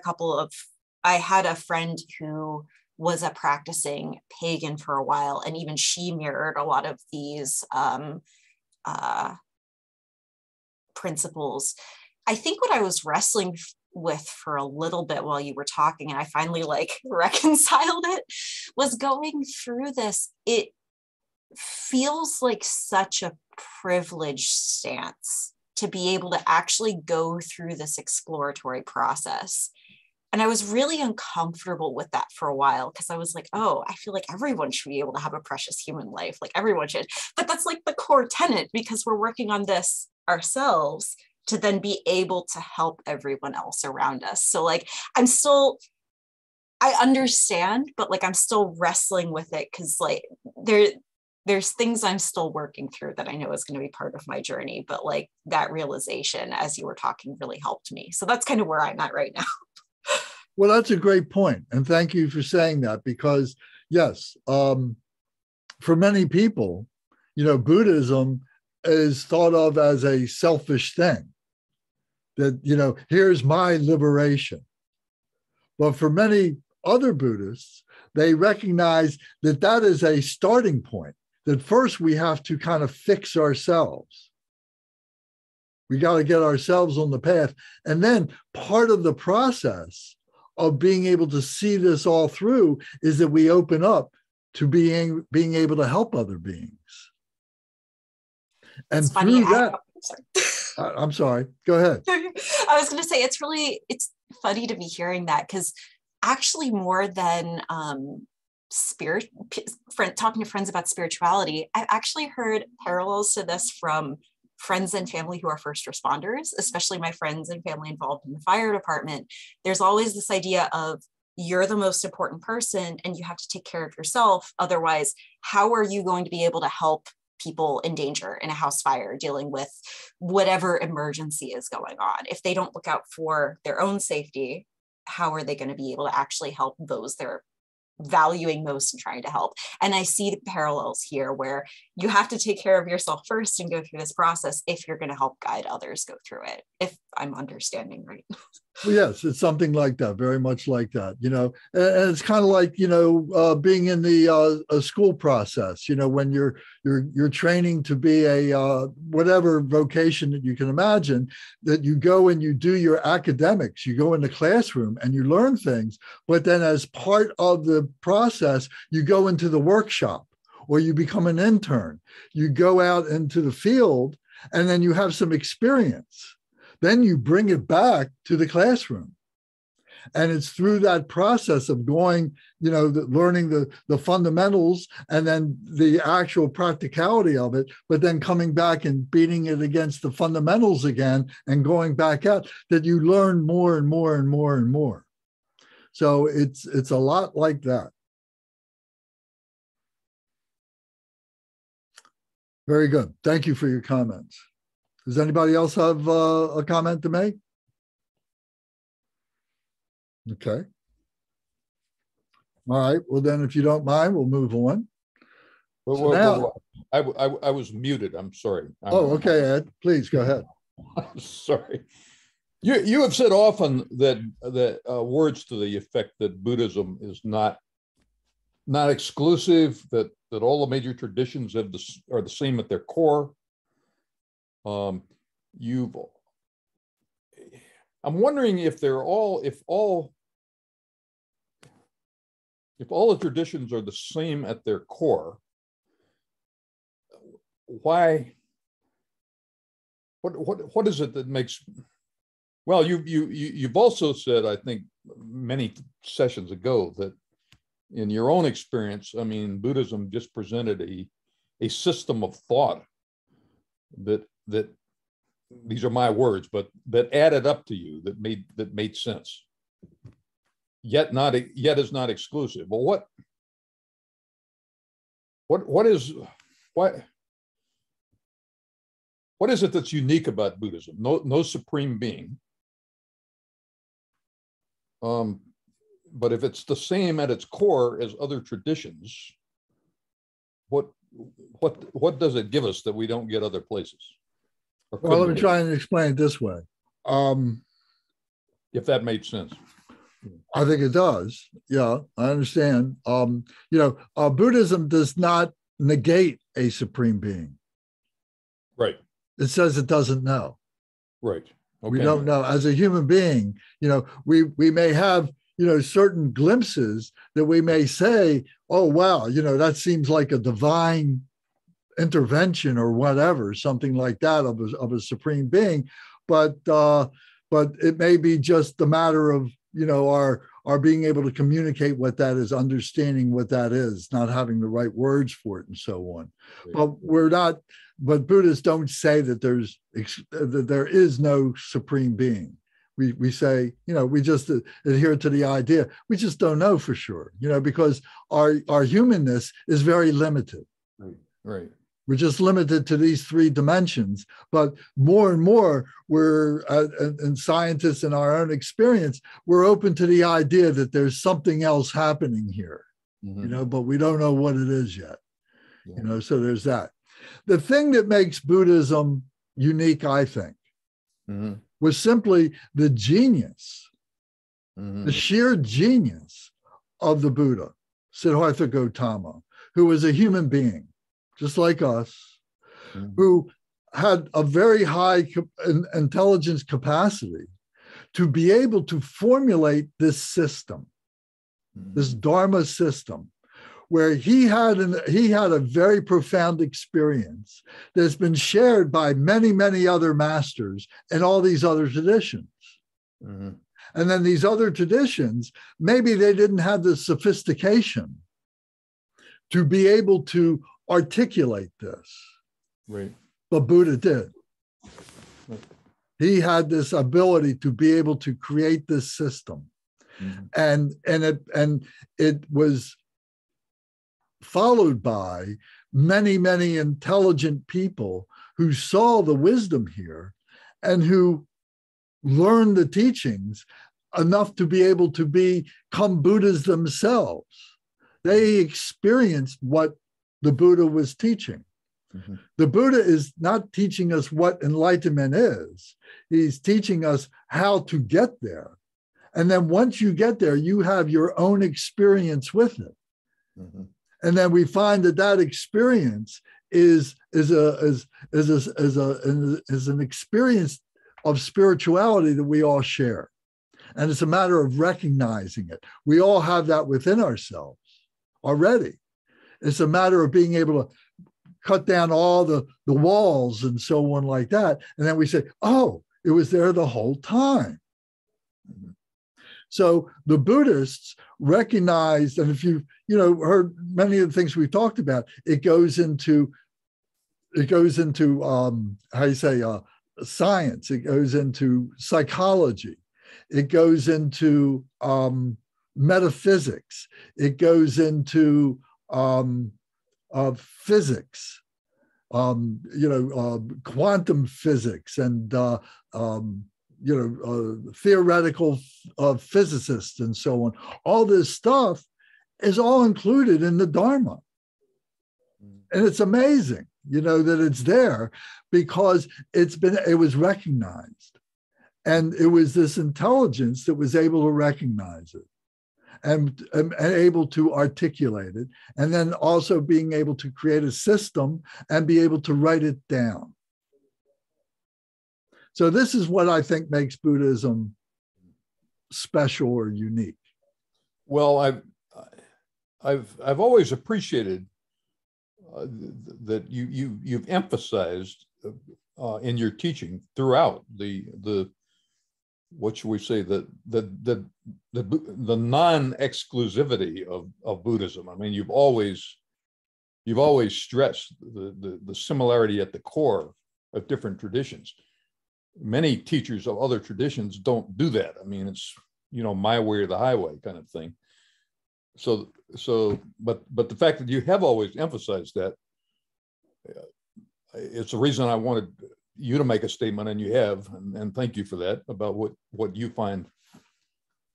had a friend who was a practicing pagan for a while, and even she mirrored a lot of these principles. I think what I was wrestling with for a little bit while you were talking, and I finally reconciled it, was going through this. It feels like such a privileged stance to be able to actually go through this exploratory process. And I was really uncomfortable with that for a while, because I was like, oh, I feel like everyone should be able to have a precious human life. Like everyone should. But that's like the core tenet, because we're working on this ourselves to then be able to help everyone else around us. So I understand, but I'm still wrestling with it, because there's things I'm still working through that I know is going to be part of my journey. But that realization, as you were talking, really helped me. So that's kind of where I'm at right now. Well, that's a great point. And thank you for saying that, because yes, for many people, Buddhism is thought of as a selfish thing, that, here's my liberation. But for many other Buddhists, they recognize that that is a starting point, that first we have to kind of fix ourselves. We got to get ourselves on the path. And then part of the process of being able to see this all through is that we open up to being able to help other beings. And It's funny, through that, I'm sorry, go ahead. I was going to say, it's funny to be hearing that, because actually more than talking to friends about spirituality, I've actually heard parallels to this from friends and family who are first responders, especially my friends and family involved in the fire department. There's always this idea of, you're the most important person and you have to take care of yourself. Otherwise, how are you going to be able to help people in danger in a house fire, dealing with whatever emergency is going on? If they don't look out for their own safety, how are they going to be able to actually help those they're valuing most and trying to help? And I see the parallels here, where you have to take care of yourself first and go through this process if you're going to help guide others go through it, if I'm understanding right. Well, yes, it's something like that, very much like that, and it's kind of like, being in the school process, when you're training to be a whatever vocation that you can imagine, that you go and you do your academics, you go in the classroom and you learn things, but then as part of the process, you go into the workshop or you become an intern, you go out into the field and then you have some experience. Then you bring it back to the classroom. And it's through that process of going, learning the fundamentals and then the actual practicality of it, but then coming back and beating it against the fundamentals again and going back out, that you learn more and more and more and more. So it's a lot like that. Very good. Thank you for your comments. Does anybody else have a comment to make? Okay. All right. Well, then, if you don't mind, we'll move on. I was muted. I'm sorry. Okay, Ed. Please go ahead. I'm sorry. You have said often that words to the effect that Buddhism is not exclusive, that all the major traditions are the same at their core. I'm wondering if all the traditions are the same at their core, why? What is it that makes? Well, you've also said, I think many sessions ago, that in your own experience, Buddhism just presented a system of thought that these are my words, but that added up to you, that made sense. Yet is not exclusive. Well, what is it that's unique about Buddhism? No supreme being. But if it's the same at its core as other traditions, what does it give us that we don't get other places? Well, let me try and explain it this way. If that made sense. I think it does. Yeah, I understand. Buddhism does not negate a supreme being. Right. It says it doesn't know. Right. Okay. We don't know. As a human being, we may have, certain glimpses that we may say, oh, wow, that seems like a divine intervention or whatever, something like that of a supreme being. But it may be just a matter of, our being able to communicate what that is, understanding what that is, not having the right words for it and so on. Right. But Buddhists don't say that there is no supreme being. We say, we just adhere to the idea. We just don't know for sure, because our humanness is very limited. Right. We're just limited to these three dimensions. But more and more, and scientists in our own experience, we're open to the idea that there's something else happening here, but we don't know what it is yet. Yeah. So there's that. The thing that makes Buddhism unique, I think, was simply the genius, Mhm. the sheer genius of the Buddha, Siddhartha Gautama, who was a human being, just like us, Mhm. who had a very high intelligence capacity to be able to formulate this system, this Dharma system, where he had a very profound experience that's been shared by many, many other masters in all these other traditions. Mhm. And then these other traditions, maybe they didn't have the sophistication to be able to articulate this, Right. but Buddha did. Right. He had this ability to be able to create this system. Mhm. And it was followed by many, many intelligent people who saw the wisdom here and who learned the teachings enough to be able to become Buddhas themselves. They experienced what the Buddha was teaching. Mhm. The Buddha is not teaching us what enlightenment is. He's teaching us how to get there. And then once you get there, you have your own experience with it. Mhm. And then we find that experience is an experience of spirituality that we all share. And it's a matter of recognizing it. We all have that within ourselves already. It's a matter of being able to cut down all the walls and so on like that. And then we say, oh, it was there the whole time. Mhm. So the Buddhists recognized, and if you've heard many of the things we've talked about, it goes into science, it goes into psychology, it goes into metaphysics, it goes into physics, quantum physics, and theoretical physicists and so on. All this stuff is all included in the Dharma. And it's amazing, that it's there because it was recognized. And it was this intelligence that was able to recognize it and able to articulate it. And then also being able to create a system and be able to write it down. So this is what I think makes Buddhism special or unique. Well, I've always appreciated that you've emphasized in your teaching throughout the what should we say, the non-exclusivity of Buddhism. I mean, you've always stressed the similarity at the core of different traditions. Many teachers of other traditions don't do that. I mean, it's, my way or the highway kind of thing. So, but the fact that you have always emphasized that, it's the reason I wanted you to make a statement, and you have, and thank you for that, about what you find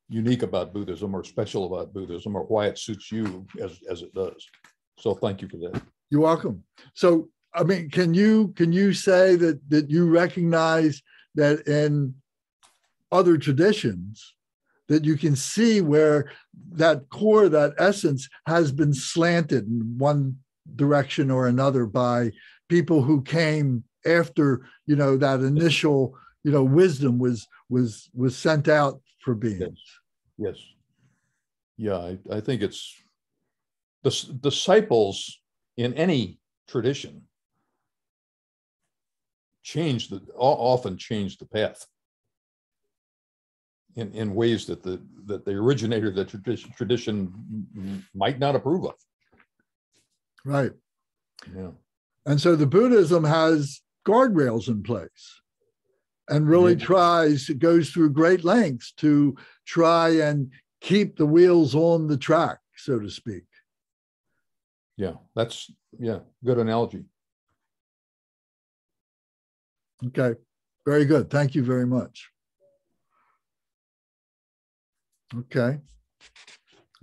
unique about Buddhism or special about Buddhism, or why it suits you as it does. So thank you for that. You're welcome. So, I mean, can you say that you recognize that in other traditions that you can see where that core, that essence has been slanted in one direction or another by people who came after, that initial, wisdom was sent out for beings? Yes. Yeah, I think it's the disciples in any tradition often change the path in ways that the originator of the tradition might not approve of. Right. Yeah. And so the Buddhism has guardrails in place and really goes through great lengths to try and keep the wheels on the track, so to speak. Yeah, good analogy. Okay, very good. Thank you very much. Okay.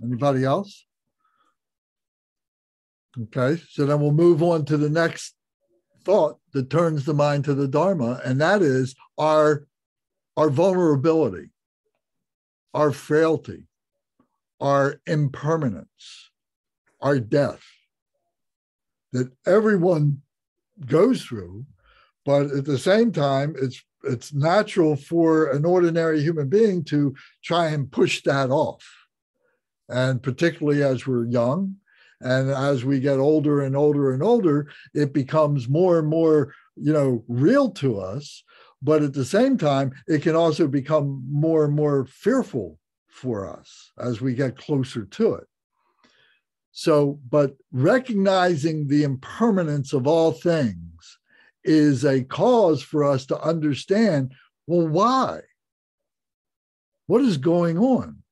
Anybody else? Okay, so then we'll move on to the next thought that turns the mind to the Dharma, and that is our our vulnerability, our frailty, our impermanence, our death that everyone goes through, but at the same time, it's natural for an ordinary human being to try and push that off. And particularly as we're young, and as we get older and older and older, it becomes more and more, real to us. But at the same time, it can also become more and more fearful for us as we get closer to it. So, but recognizing the impermanence of all things is a cause for us to understand, well, why? What is going on?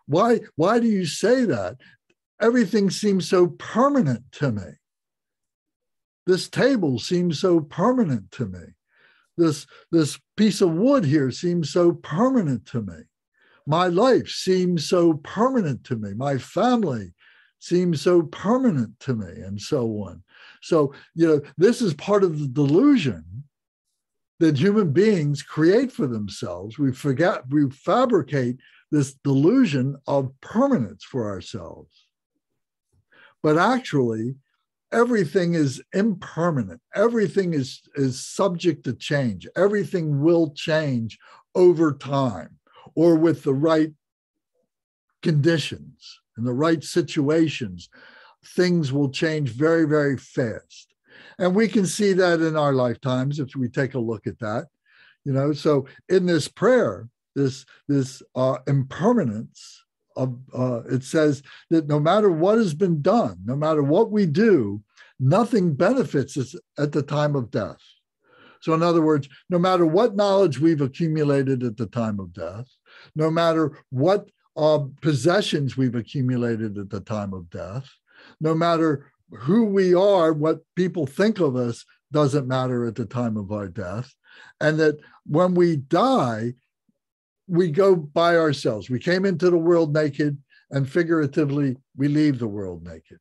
Why do you say that? Everything seems so permanent to me. This table seems so permanent to me. This piece of wood here seems so permanent to me. My life seems so permanent to me. My family seems so permanent to me, and so on. So, this is part of the delusion that human beings create for themselves. We fabricate this delusion of permanence for ourselves. But actually, everything is impermanent. Everything is subject to change. Everything will change over time, or with the right conditions and the right situations. Things will change very, very fast. And we can see that in our lifetimes if we take a look at that. So in this prayer, this impermanence of it says that no matter what has been done, no matter what we do, nothing benefits us at the time of death. So in other words, no matter what knowledge we've accumulated at the time of death, no matter what possessions we've accumulated at the time of death, no matter who we are, what people think of us doesn't matter at the time of our death. And that when we die, we go by ourselves. We came into the world naked, and figuratively, we leave the world naked.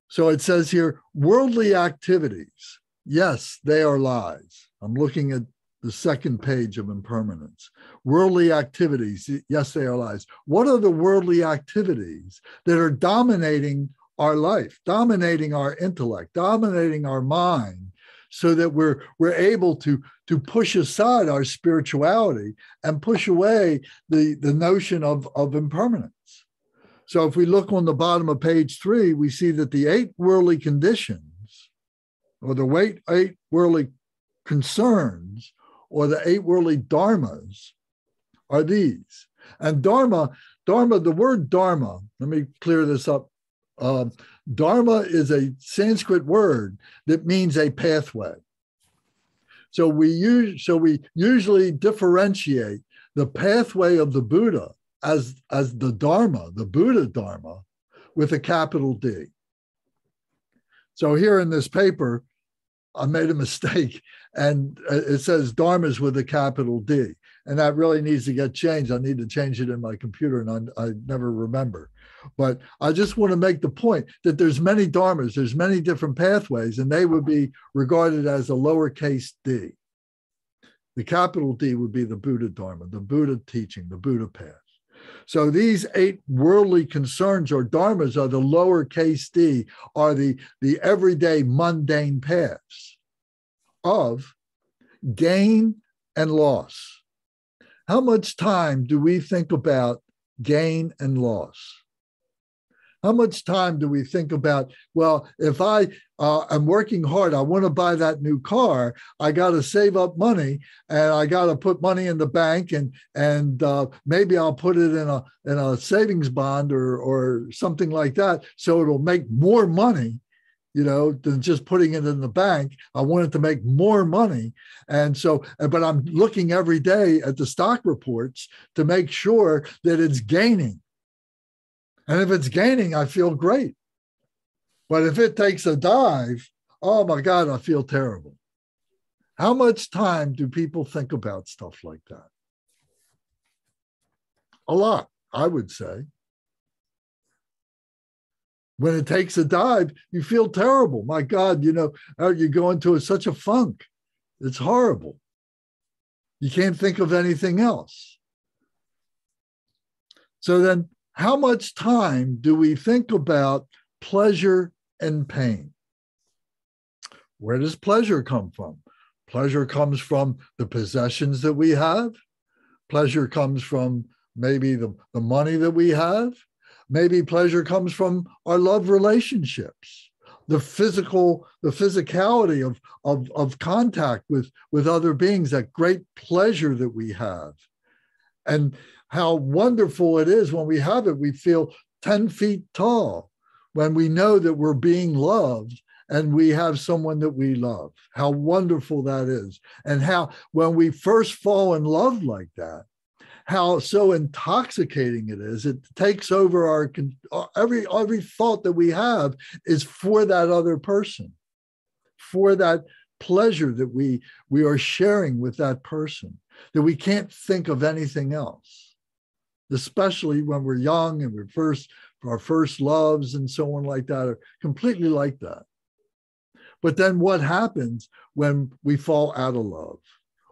So it says here, worldly activities, yes, they are lies. I'm looking at the second page of Impermanence. Worldly activities, yes, they are lies. What are the worldly activities that are dominating our life, dominating our intellect, dominating our mind, so that we're able to push aside our spirituality and push away the notion of impermanence? So if we look on the bottom of page 3, we see that the 8 worldly conditions, or the 8 worldly concerns, or the 8 worldly dharmas are these. And dharma, the word dharma, let me clear this up. Dharma is a Sanskrit word that means a pathway. So we usually differentiate the pathway of the Buddha as the Dharma, the Buddha Dharma, with a capital D. So here in this paper, I made a mistake, and it says dharmas with a capital D, and that really needs to get changed. I need to change it in my computer, and I never remember. But I just want to make the point that there's many dharmas, there's many different pathways, and they would be regarded as a lowercase d. The capital D would be the Buddha Dharma, the Buddha teaching, the Buddha path. So these 8 worldly concerns or dharmas are the lowercase d, are the everyday mundane paths of gain and loss. How much time do we think about gain and loss? How much time do we think about, well, if I am working hard, I want to buy that new car, I got to save up money, and I got to put money in the bank, and maybe I'll put it in a savings bond or something like that, so it'll make more money, than just putting it in the bank. I want it to make more money. And so, but I'm looking every day at the stock reports to make sure that it's gaining. And if it's gaining, I feel great. But if it takes a dive, oh my God, I feel terrible. How much time do people think about stuff like that? A lot, I would say. When it takes a dive, you feel terrible. My God, you go into such a funk. It's horrible. You can't think of anything else. So then, how much time do we think about pleasure and pain? Where does pleasure come from? Pleasure comes from the possessions that we have. Pleasure comes from maybe the money that we have. Maybe pleasure comes from our love relationships, the physicality of contact with other beings, that great pleasure that we have. And how wonderful it is when we have it. We feel 10 feet tall when we know that we're being loved and we have someone that we love. How wonderful that is. And how when we first fall in love like that, how so intoxicating it is. It takes over our every thought that we have is for that other person, for that pleasure that we are sharing with that person, that we can't think of anything else, especially when we're young and our first loves and so on like that are completely like that. But then what happens when we fall out of love?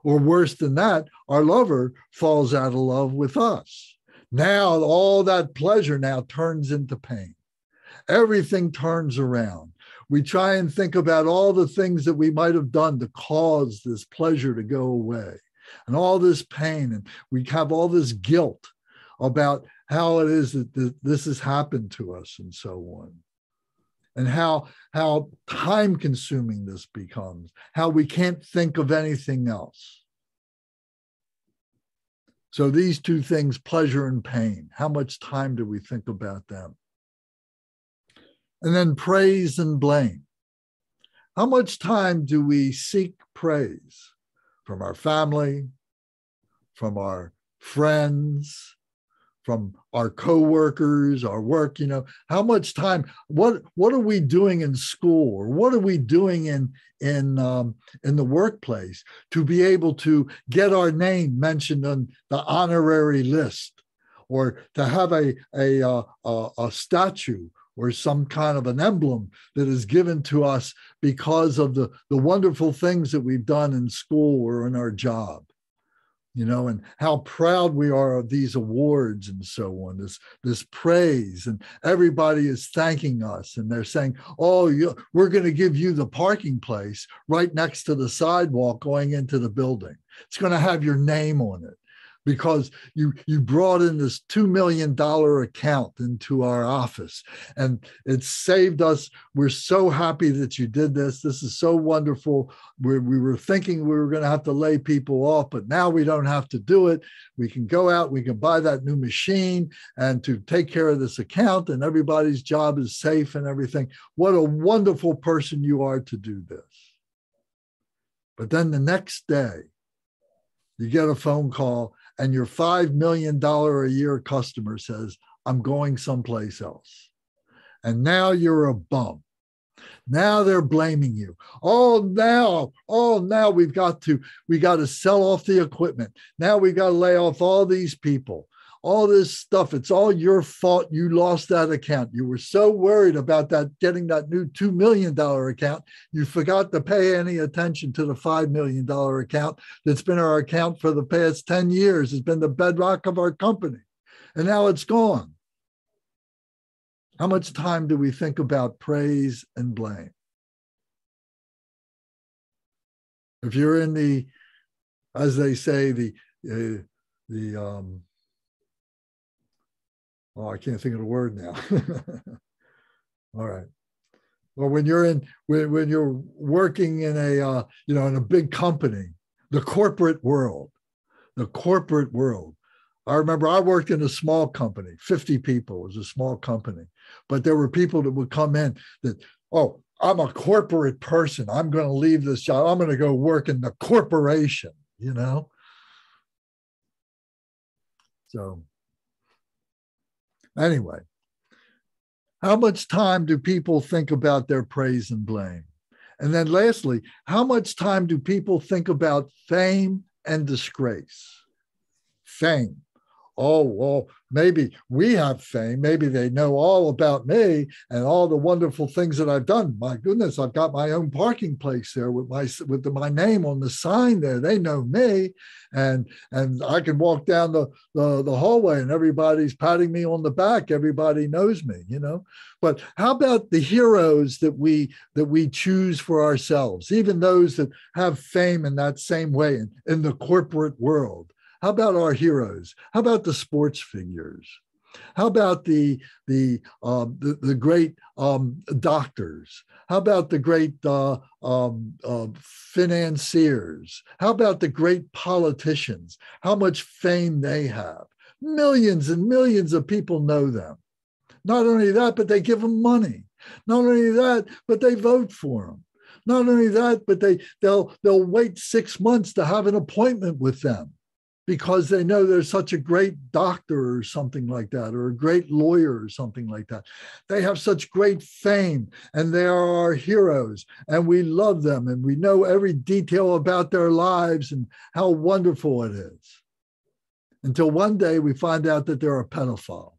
Or worse than that, our lover falls out of love with us. Now all that pleasure now turns into pain. Everything turns around. We try and think about all the things that we might have done to cause this pleasure to go away, and all this pain. And we have all this guilt about how it is that this has happened to us and so on. And how time consuming this becomes, how we can't think of anything else. So these two things, pleasure and pain, how much time do we think about them? And then praise and blame. How much time do we seek praise from our family, from our friends, from our coworkers, our work? How much time, what are we doing in school, or what are we doing in the workplace to be able to get our name mentioned on the honorary list, or to have a statue or some kind of an emblem that is given to us because of the wonderful things that we've done in school or in our job? And how proud we are of these awards and so on, this praise, and everybody is thanking us, and they're saying, oh, we're going to give you the parking place right next to the sidewalk going into the building. It's going to have your name on it because you brought in this $2 million account into our office, and it saved us. We're so happy that you did this. This is so wonderful. We were thinking we were going to have to lay people off, but now we don't have to do it. We can go out, we can buy that new machine and to take care of this account, and everybody's job is safe and everything. What a wonderful person you are to do this. But then the next day, you get a phone call, and your $5 million a year customer says, I'm going someplace else. And now you're a bum. Now they're blaming you. Now we got to sell off the equipment. Now we got to lay off all these people. All this stuff, it's all your fault. You lost that account. You were so worried about getting that new $2 million account, you forgot to pay any attention to the $5 million account that's been our account for the past 10 years. It's been the bedrock of our company. And now it's gone. How much time do we think about praise and blame? If you're in as they say, I can't think of the word now. All right. Well, when you're working in in a big company, the corporate world. I remember I worked in a small company, 50 people. It was a small company, but there were people that would come in that, oh, I'm a corporate person. I'm going to leave this job. I'm going to go work in the corporation, So anyway, how much time do people think about their praise and blame? And then lastly, how much time do people think about fame and disgrace? Fame. oh, well, maybe we have fame. Maybe they know all about me and all the wonderful things that I've done. My goodness, I've got my own parking place there with my name on the sign there. They know me, and I can walk down the hallway and everybody's patting me on the back. Everybody knows me, you know. But how about the heroes that we choose for ourselves, even those that have fame in that same way in the corporate world? How about our heroes? How about the sports figures? How about the great doctors? How about the great financiers? How about the great politicians? How much fame they have? Millions and millions of people know them. Not only that, but they give them money. Not only that, but they vote for them. Not only that, but they'll wait 6 months to have an appointment with them, because they know there's such a great doctor or something like that, or a great lawyer or something like that. They have such great fame, and they are our heroes, and we love them, and we know every detail about their lives and how wonderful it is. Until one day we find out that they're a pedophile,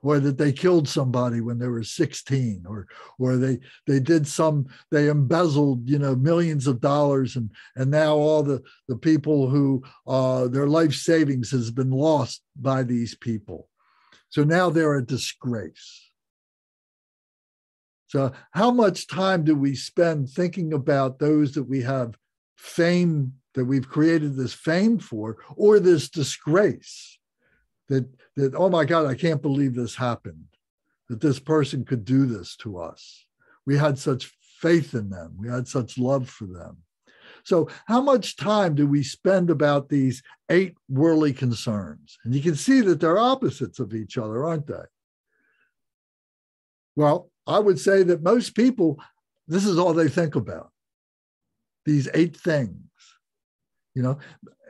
or that they killed somebody when they were 16, or they embezzled, millions of dollars, and now all the people who their life savings has been lost by these people. So now they're a disgrace. So how much time do we spend thinking about those that we have fame, that we've created this fame for, or this disgrace? That, oh my God, I can't believe this happened, that this person could do this to us. We had such faith in them. We had such love for them. So how much time do we spend about these 8 worldly concerns? And you can see that they're opposites of each other, aren't they? Well, I would say that most people, this is all they think about, these 8 things.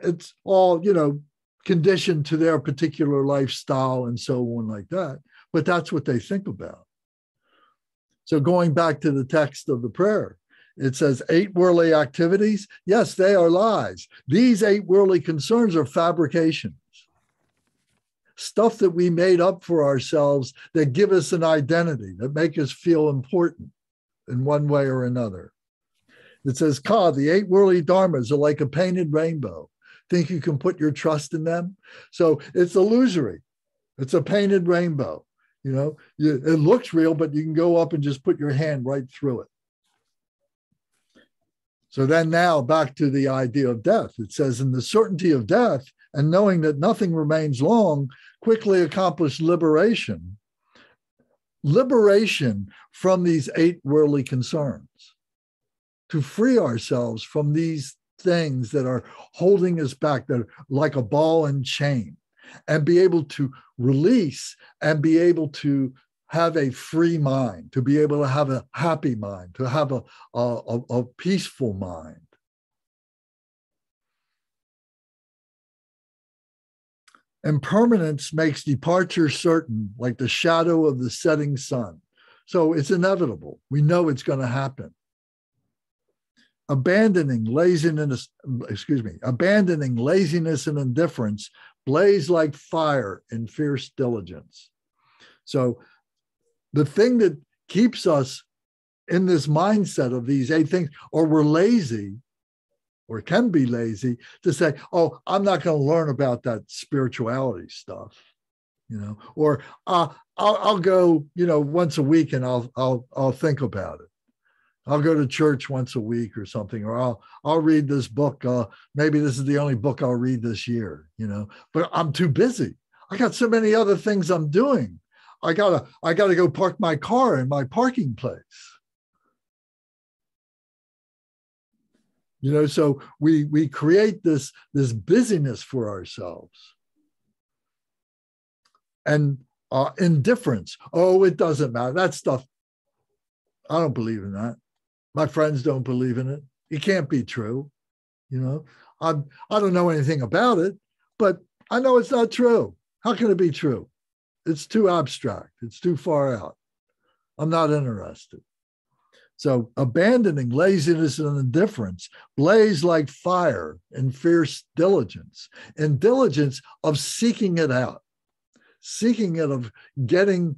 It's all, conditioned to their particular lifestyle and so on like that. But that's what they think about. So going back to the text of the prayer, it says 8 worldly activities. Yes, they are lies. These 8 worldly concerns are fabrications. Stuff that we made up for ourselves that give us an identity, that make us feel important in one way or another. It says, the 8 worldly dharmas are like a painted rainbow. Think you can put your trust in them? So it's illusory. It's a painted rainbow. It looks real, but you can go up and just put your hand right through it. So then now back to the idea of death. It says, in the certainty of death and knowing that nothing remains long, quickly accomplish liberation. Liberation from these 8 worldly concerns. To free ourselves from these things that are holding us back, that are like a ball and chain, and be able to release and be able to have a free mind, to be able to have a happy mind, to have a peaceful mind. Impermanence makes departure certain, like the shadow of the setting sun. So it's inevitable. We know it's going to happen. Abandoning laziness and indifference blaze like fire in fierce diligence. So the thing that keeps us in this mindset of these 8 things, or we're lazy, or can be lazy, to say, oh, I'm not going to learn about that spirituality stuff, or I'll go, once a week and I'll think about it. I'll go to church once a week or something, or I'll read this book. Maybe this is the only book I'll read this year, but I'm too busy. I got so many other things I'm doing. I gotta go park my car in my parking place. So we create this busyness for ourselves. And indifference. Oh, it doesn't matter. That stuff, I don't believe in that. My friends don't believe in it. It can't be true. I don't know anything about it, but I know it's not true. How can it be true? It's too abstract. It's too far out. I'm not interested. So abandoning laziness and indifference, blaze like fire in fierce diligence, and diligence of seeking it out, seeking it, of getting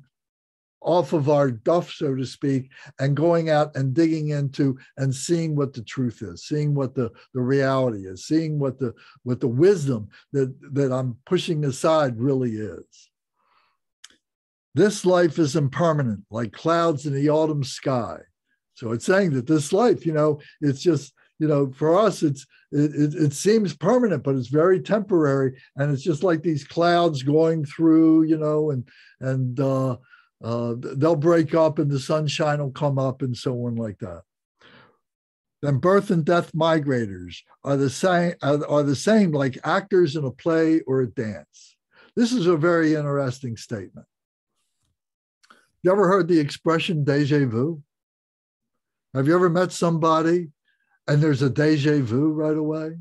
off of our duff, so to speak, and going out and digging into and seeing what the truth is, seeing what the reality is, seeing what the wisdom that I'm pushing aside really is. This life is impermanent, like clouds in the autumn sky. So it's saying that this life, it's just, for us, it seems permanent, but it's very temporary. And it's just like these clouds going through, and they'll break up and the sunshine will come up and so on like that. Then birth and death migrators are the same like actors in a play or a dance. This is a very interesting statement. You ever heard the expression déjà vu? Have you ever met somebody and there's a déjà vu right away?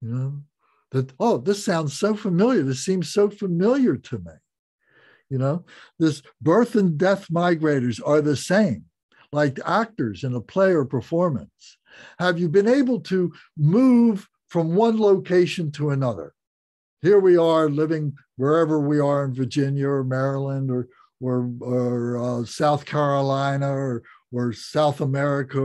That, oh, this sounds so familiar. This seems so familiar to me. This birth and death migrators are the same, like actors in a play or performance. Have you been able to move from one location to another? Here we are living wherever we are in Virginia or Maryland or South Carolina or South America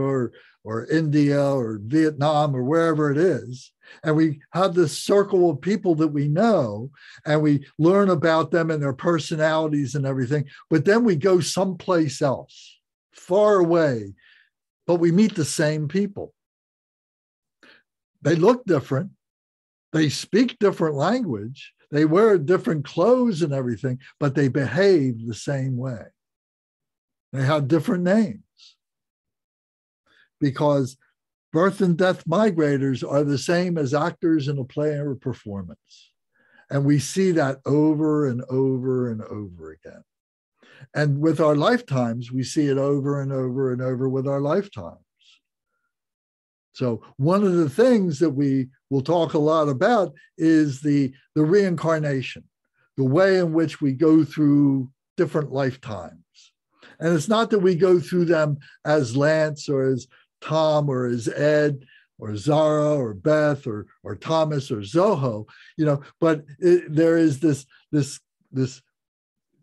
or India or Vietnam or wherever it is. And we have this circle of people that we know, and we learn about them and their personalities and everything. But then we go someplace else, far away, but we meet the same people. They look different. They speak different language. They wear different clothes and everything, but they behave the same way. They have different names. Because birth and death migrators are the same as actors in a play or a performance. And we see that over and over and over again. And with our lifetimes, we see it over and over and over with our lifetimes. So one of the things that we will talk a lot about is the reincarnation, the way in which we go through different lifetimes. And it's not that we go through them as Lance or as Tom or as Ed or Zara or Beth or Thomas or Zoho, but there is this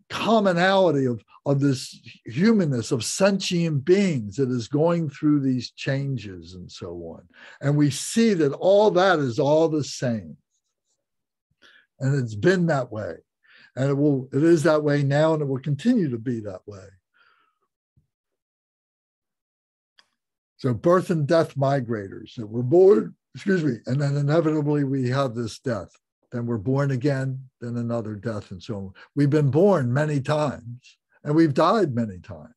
commonality of this humanness, of sentient beings that is going through these changes and so on. And we see that all that is all the same. And it's been that way. And it is that way now, and it will continue to be that way. So birth and death migrators that were born, and then inevitably we have this death. Then we're born again, then another death, and so on. We've been born many times, and we've died many times.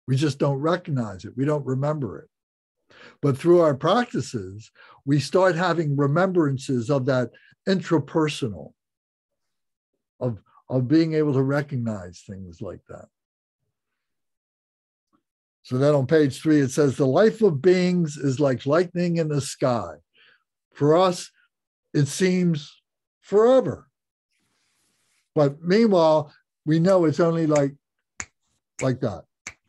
We just don't recognize it. We don't remember it. But through our practices, we start having remembrances of that intrapersonal, of being able to recognize things like that. So then on page 3, it says, the life of beings is like lightning in the sky. For us, it seems forever. But meanwhile, we know it's only like that.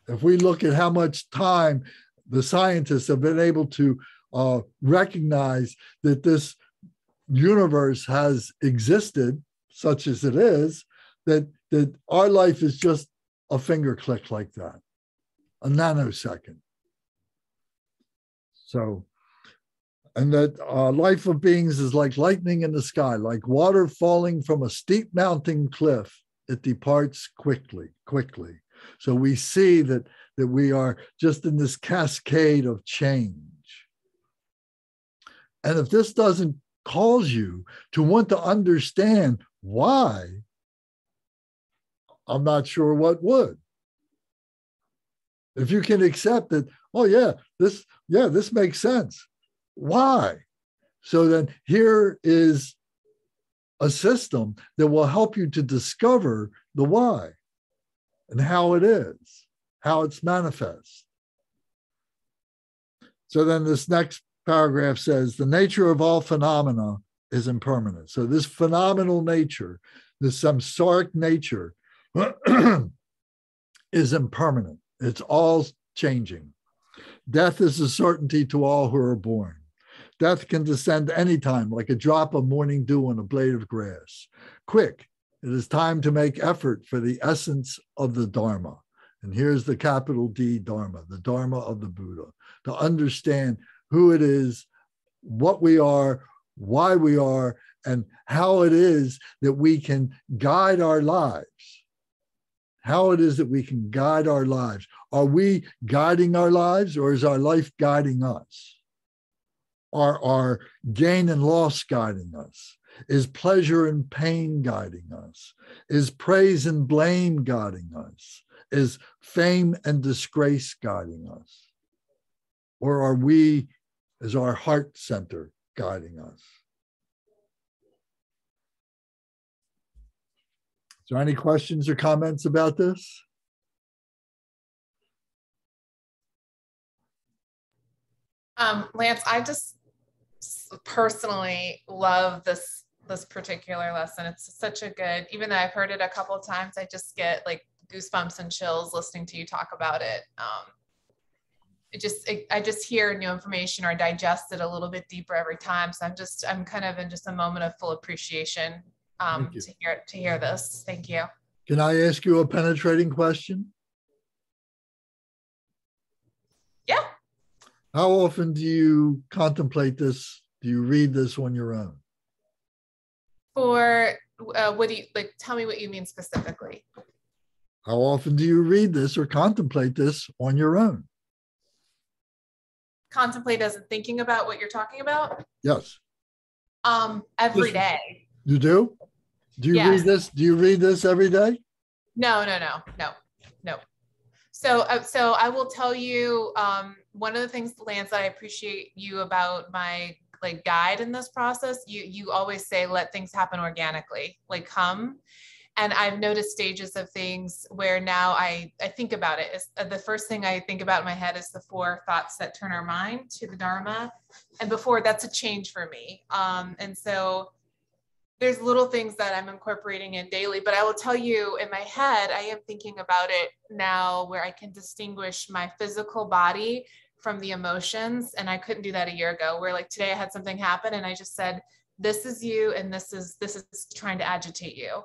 If we look at how much time the scientists have been able to recognize that this universe has existed, such as it is, that our life is just a finger click like that. A nanosecond. So, and that life of beings is like lightning in the sky, like water falling from a steep mountain cliff. It departs quickly. So we see that we are just in this cascade of change. And if this doesn't cause you to want to understand why, I'm not sure what would. If you can accept that, oh yeah, this makes sense. Why? So then here is a system that will help you to discover the why and how it is, how it's manifest. So then this next paragraph says, the nature of all phenomena is impermanent. So this phenomenal nature, this samsaric nature is impermanent. It's all changing. Death is a certainty to all who are born. Death can descend anytime, like a drop of morning dew on a blade of grass. Quick, it is time to make effort for the essence of the Dharma. And here's the capital D Dharma, the Dharma of the Buddha, to understand who it is, what we are, why we are, and how it is that we can guide our lives. How it is that we can guide our lives. Are we guiding our lives, or is our life guiding us? Are our gain and loss guiding us? Is pleasure and pain guiding us? Is praise and blame guiding us? Is fame and disgrace guiding us? Or are we, is our heart center guiding us? Is there any questions or comments about this? Lance, I just personally love this particular lesson. It's such a good, even though I've heard it a couple of times, I just get like goosebumps and chills listening to you talk about it. I just hear new information or digest it a little bit deeper every time. So I'm kind of in just a moment of full appreciation to hear this. Thank you. Can I ask you a penetrating question? Yeah. How often do you contemplate this? Do you read this on your own? For what do you like? Tell me what you mean specifically. How often do you read this or contemplate this on your own? Contemplate as in thinking about what you're talking about? Yes. Every day. You do? Do you read this? Do you read this every day? No. So I will tell you, one of the things, Lance, that I appreciate you about my like guide in this process, you always say, let things happen organically, like come. And I've noticed stages of things where now I think about it. The first thing I think about in my head is the 4 thoughts that turn our mind to the Dharma. And before, that's a change for me. And so there's little things that I'm incorporating in daily, but I will tell you in my head, I am thinking about it now where I can distinguish my physical body from the emotions. And I couldn't do that a year ago, where like today I had something happen and I just said, this is you. And this is trying to agitate you.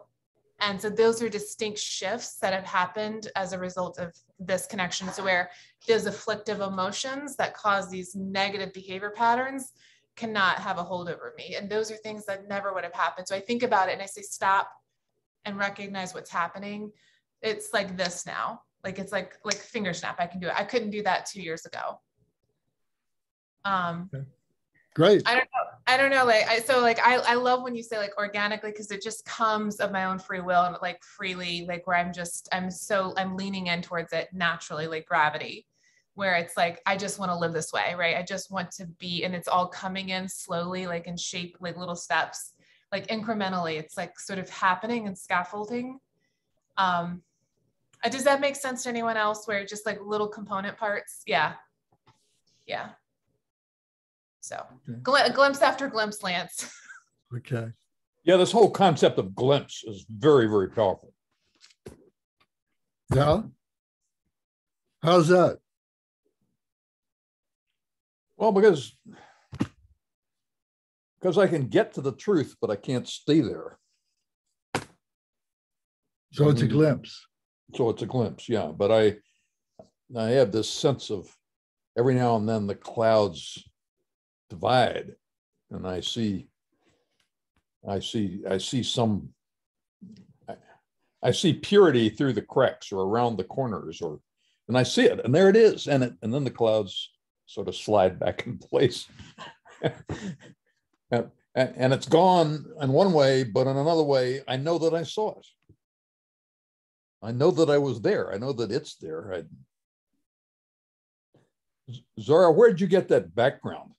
And so those are distinct shifts that have happened as a result of this connection. So where those afflictive emotions that cause these negative behavior patterns cannot have a hold over me. And those are things that never would have happened. So I think about it and I say, stop and recognize what's happening. It's like this now. Like, it's like finger snap. I can do it. I couldn't do that 2 years ago. Okay. Great. I don't know. I love when you say like organically, because it just comes of my own free will and like freely, like where I'm leaning in towards it naturally, like gravity, where it's like, I just want to live this way, right? I just want to be, and it's all coming in slowly, like in shape, like little steps, like incrementally, it's like sort of happening and scaffolding. Does that make sense to anyone else, where just like little component parts? Yeah. So okay. Glimpse after glimpse, Lance. Okay. Yeah, this whole concept of glimpse is very, very powerful. Yeah. How's that? Well, because I can get to the truth, but I can't stay there. So it's a glimpse. So it's a glimpse, yeah. But I have this sense of every now and then the clouds divide, and I see purity through the cracks or around the corners, and I see it, and there it is, and then the clouds sort of slide back in place. and it's gone in one way, but in another way, I know that I saw it. I know that I was there. I know that it's there. Zara, where did you get that background?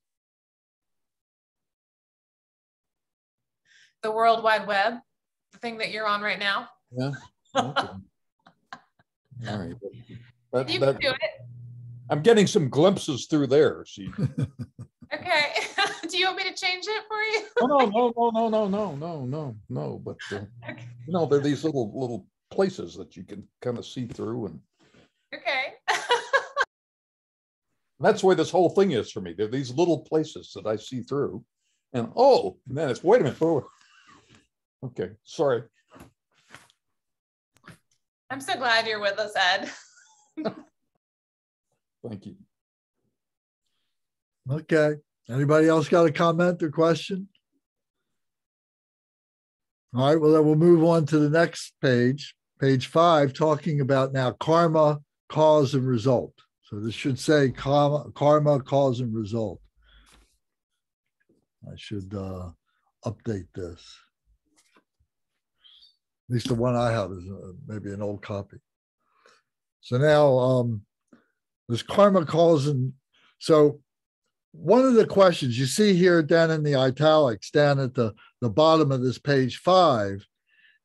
The World Wide Web, the thing that you're on right now. Yeah. Okay. All right. You can do it. I'm getting some glimpses through there. See. Okay. Do you want me to change it for you? No. But there are these little places that you can kind of see through, and okay. That's the way this whole thing is for me. There are these little places that I see through, and then it's, wait a minute. Oh, okay, sorry. I'm so glad you're with us, Ed. Thank you. Okay. Anybody else got a comment or question? All right, well, then we'll move on to the next page, page 5, talking about now karma, cause, and result. So this should say karma, cause, and result. I should update this. At least the one I have is maybe an old copy. So now there's karma, cause, and so one of the questions you see here down in the italics, down at the bottom of this page 5,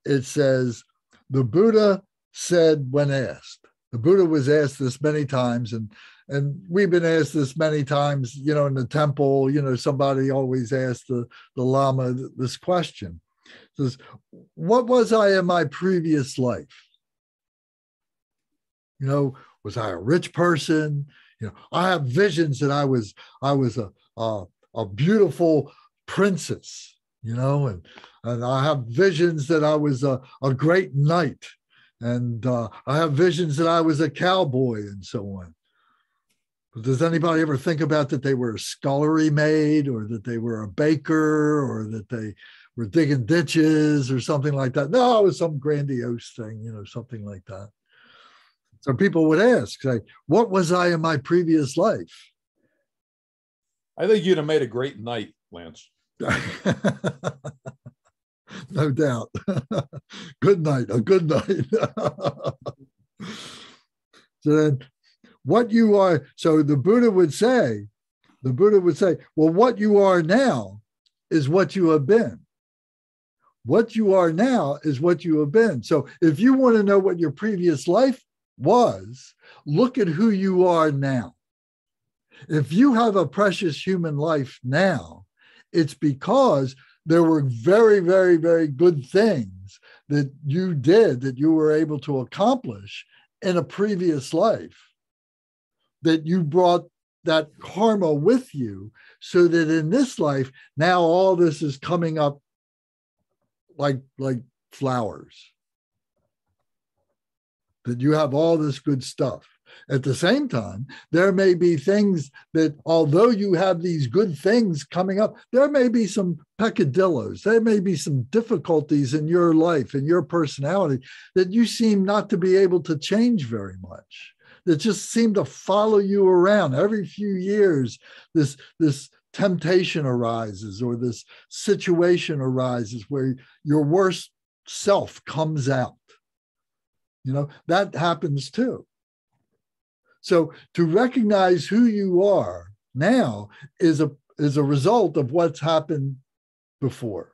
it says, the Buddha said when asked. The Buddha was asked this many times, and we've been asked this many times, in the temple, somebody always asked the Lama this question. It says, what was I in my previous life? Was I a rich person? I have visions that I was a beautiful princess, and I have visions that I was a great knight, and I have visions that I was a cowboy, and so on. But does anybody ever think about that they were a scullery maid, or that they were a baker, or that they were digging ditches or something like that? No, it was some grandiose thing, something like that. So people would ask, say, what was I in my previous life? I think you'd have made a great knight, Lance. No doubt. Good night, a good night. So then what you are, so the Buddha would say, well, what you are now is what you have been. What you are now is what you have been. So if you want to know what your previous life was, look at who you are now. If you have a precious human life now, it's because there were very, very, very good things that you did, that you were able to accomplish in a previous life, that you brought that karma with you, so that in this life, now all this is coming up like flowers. That you have all this good stuff. At the same time, there may be things that, although you have these good things coming up, there may be some peccadillos, there may be some difficulties in your life, in your personality, that you seem not to be able to change very much, that just seem to follow you around. Every few years, this temptation arises, or this situation arises where your worst self comes out. That happens too. So to recognize who you are now is a result of what's happened before.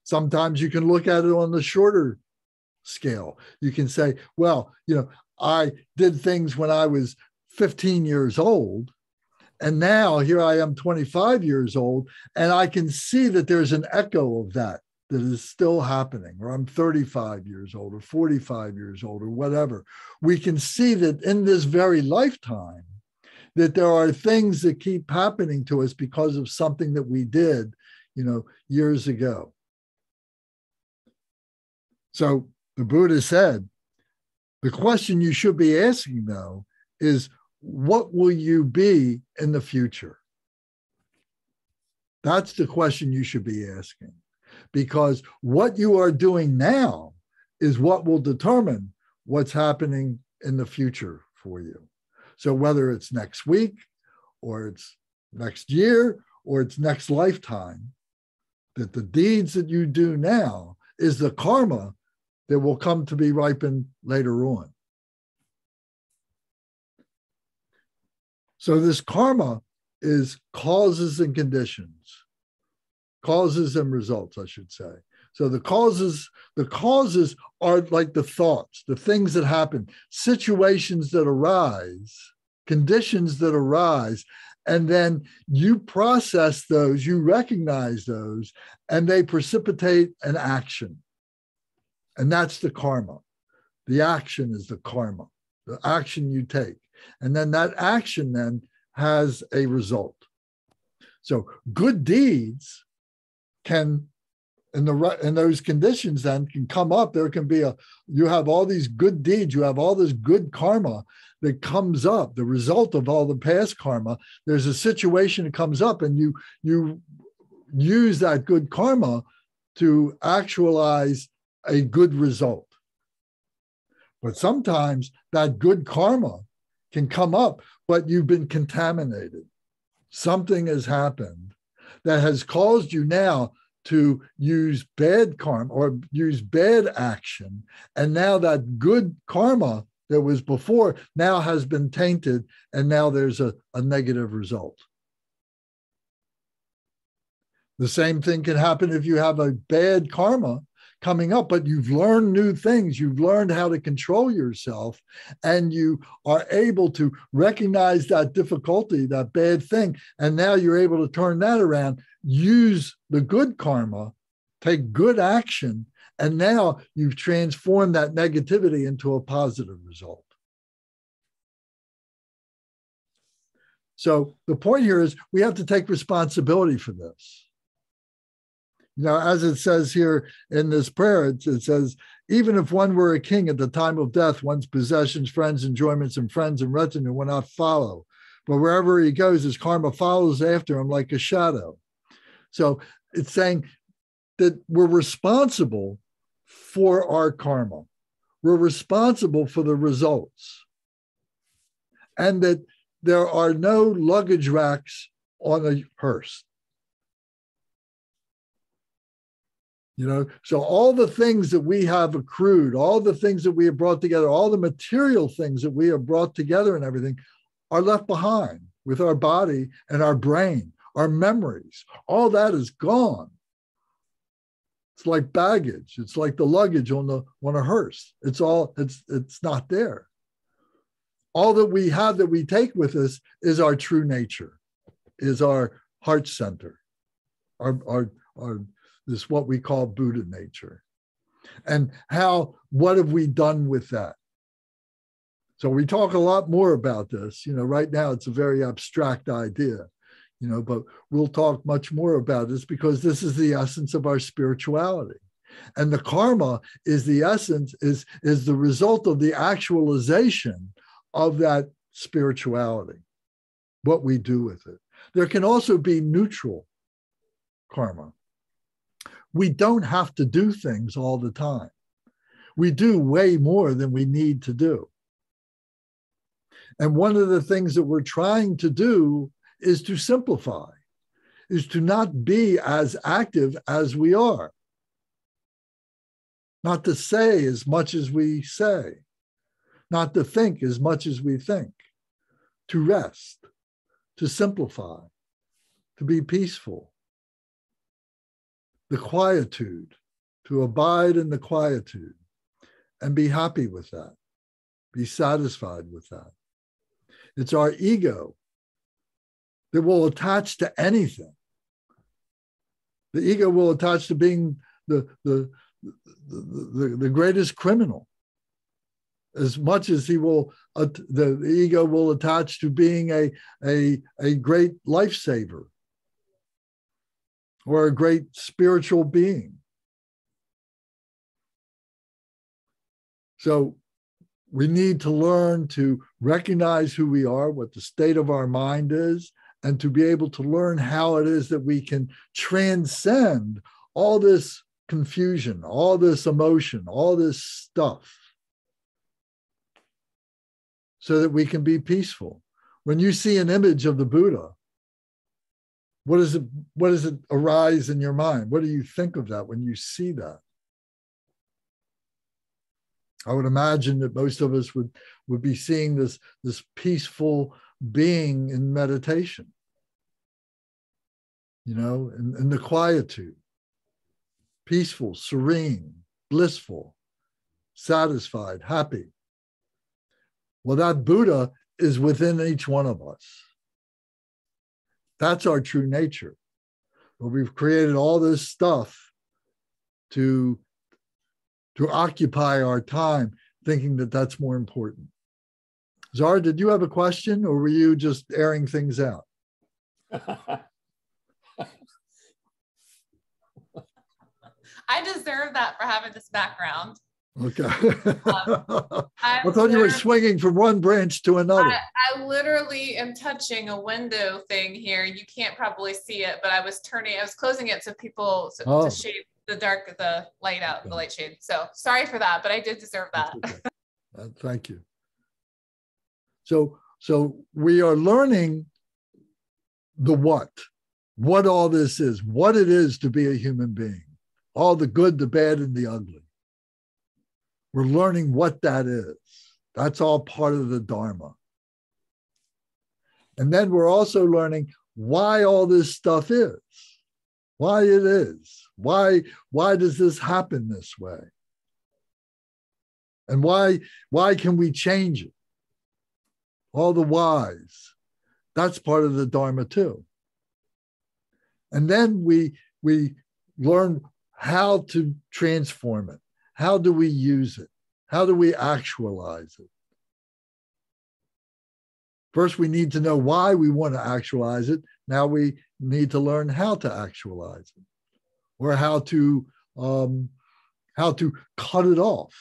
Sometimes you can look at it on the shorter scale. You can say, well, I did things when I was 15 years old, and now here I am 25 years old, and I can see that there's an echo of that is still happening, or I'm 35 years old, or 45 years old, or whatever. We can see that in this very lifetime, that there are things that keep happening to us because of something that we did, years ago. So the Buddha said, the question you should be asking, though, is what will you be in the future? That's the question you should be asking. Because what you are doing now is what will determine what's happening in the future for you. So whether it's next week, or it's next year, or it's next lifetime, that the deeds that you do now is the karma that will come to be ripened later on. So this karma is causes and conditions. Causes and results, I should say. So the causes are like the thoughts, the things that happen, situations that arise, conditions that arise, and then you process those, you recognize those, and they precipitate an action. And that's the karma. The action is the karma, the action you take. And then that action then has a result. So good deeds can, in those conditions then can come up. There can be you have all these good deeds, you have all this good karma that comes up, the result of all the past karma. There's a situation that comes up, and you use that good karma to actualize a good result. But sometimes that good karma can come up, but you've been contaminated. Something has happened that has caused you now to use bad karma or use bad action. And now that good karma that was before now has been tainted, and now there's a negative result. The same thing can happen if you have a bad karma coming up, but you've learned new things. You've learned how to control yourself, and you are able to recognize that difficulty, that bad thing. And now you're able to turn that around, use the good karma, take good action, and now you've transformed that negativity into a positive result. So the point here is we have to take responsibility for this. As it says here in this prayer, it says, even if one were a king at the time of death, one's possessions, friends, enjoyments, and friends and retinue will not follow. But wherever he goes, his karma follows after him like a shadow. So it's saying that we're responsible for our karma. We're responsible for the results. And that there are no luggage racks on a hearse. So all the things that we have accrued, all the things that we have brought together, all the material things that we have brought together and everything are left behind with our body and our brain, our memories. All that is gone. It's like baggage. It's like the luggage on a hearse. It's not there. All that we have that we take with us is our true nature, is our heart center, our this what we call Buddha nature. And what have we done with that? So we talk a lot more about this. Right now it's a very abstract idea, but we'll talk much more about this because this is the essence of our spirituality. And the karma is the essence, is the result of the actualization of that spirituality, what we do with it. There can also be neutral karma. We don't have to do things all the time. We do way more than we need to do. And one of the things that we're trying to do is to simplify, is to not be as active as we are. Not to say as much as we say. Not to think as much as we think. To rest, to simplify, to be peaceful. The quietude, to abide in the quietude and be happy with that, be satisfied with that. It's our ego that will attach to anything. The ego will attach to being the greatest criminal, as much as the ego will attach to being a great lifesaver, or a great spiritual being. So we need to learn to recognize who we are, what the state of our mind is, and to be able to learn how it is that we can transcend all this confusion, all this emotion, all this stuff, so that we can be peaceful. When you see an image of the Buddha, what does it arise in your mind? What do you think of that when you see that? I would imagine that most of us would be seeing this peaceful being in meditation, in the quietude, peaceful, serene, blissful, satisfied, happy. Well, that Buddha is within each one of us. That's our true nature. But we've created all this stuff to occupy our time, thinking that that's more important. Zara, did you have a question, or were you just airing things out? I deserve that for having this background. Okay. I I thought you were swinging from one branch to another. I literally am touching a window thing here. You can't probably see it, but I was closing it so people to shade the light out, the light shade. So sorry for that, but I did deserve that. Okay. Thank you. So we are learning the what all this is, what it is to be a human being, all the good, the bad, and the ugly. We're learning what that is. That's all part of the Dharma. And then we're also learning why all this stuff is, why it is, why does this happen this way? And why can we change it? All the whys. That's part of the Dharma too. And then we learn how to transform it. How do we use it? How do we actualize it? First, we need to know why we want to actualize it. Now we need to learn how to actualize it, or how to cut it off.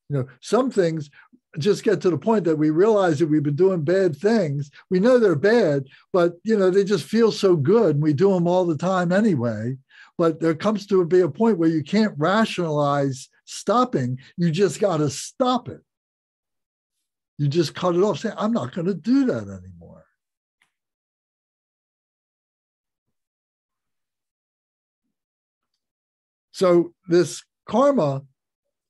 You know, some things just get to the point that we realize that we've been doing bad things. We know they're bad, but they just feel so good, and we do them all the time anyway. But there comes to be a point where you can't rationalize stopping. You just got to stop it. You just cut it off, say, I'm not going to do that anymore. So this karma,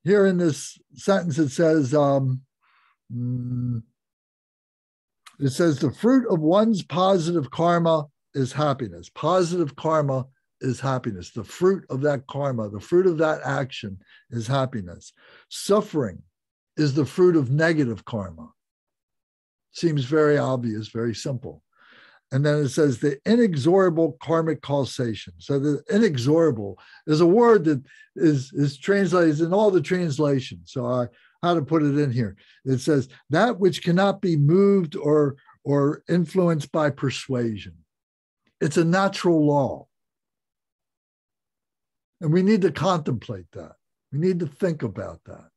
here in this sentence, it says, the fruit of one's positive karma is happiness. Positive karma is happiness. The fruit of that karma, the fruit of that action is happiness. Suffering is the fruit of negative karma. Seems very obvious, very simple. And then it says the inexorable karmic causation. So the inexorable is a word that is translated in all the translations. So I how to put it in here. It says that which cannot be moved or influenced by persuasion. It's a natural law. And we need to contemplate that. We need to think about that.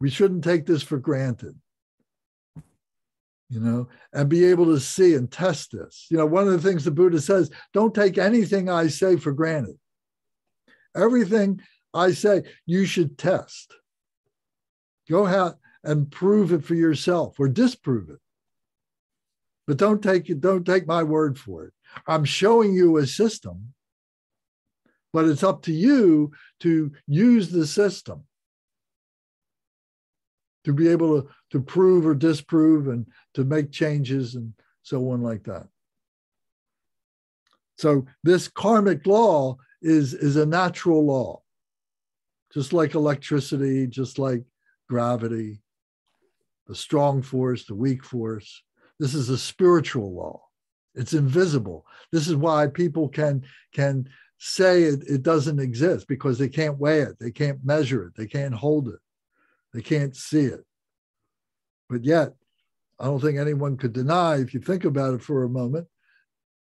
We shouldn't take this for granted, and be able to see and test this. One of the things the Buddha says, don't take anything I say for granted. Everything I say, you should test. Go out and prove it for yourself or disprove it. But don't take my word for it. I'm showing you a system, but it's up to you to use the system to be able to prove or disprove and to make changes and so on like that. So this karmic law is a natural law, just like electricity, just like gravity, the strong force, the weak force. This is a spiritual law. It's invisible. This is why people can say it doesn't exist, because they can't weigh it, they can't measure it, they can't hold it, they can't see it. But yet, I don't think anyone could deny, if you think about it for a moment,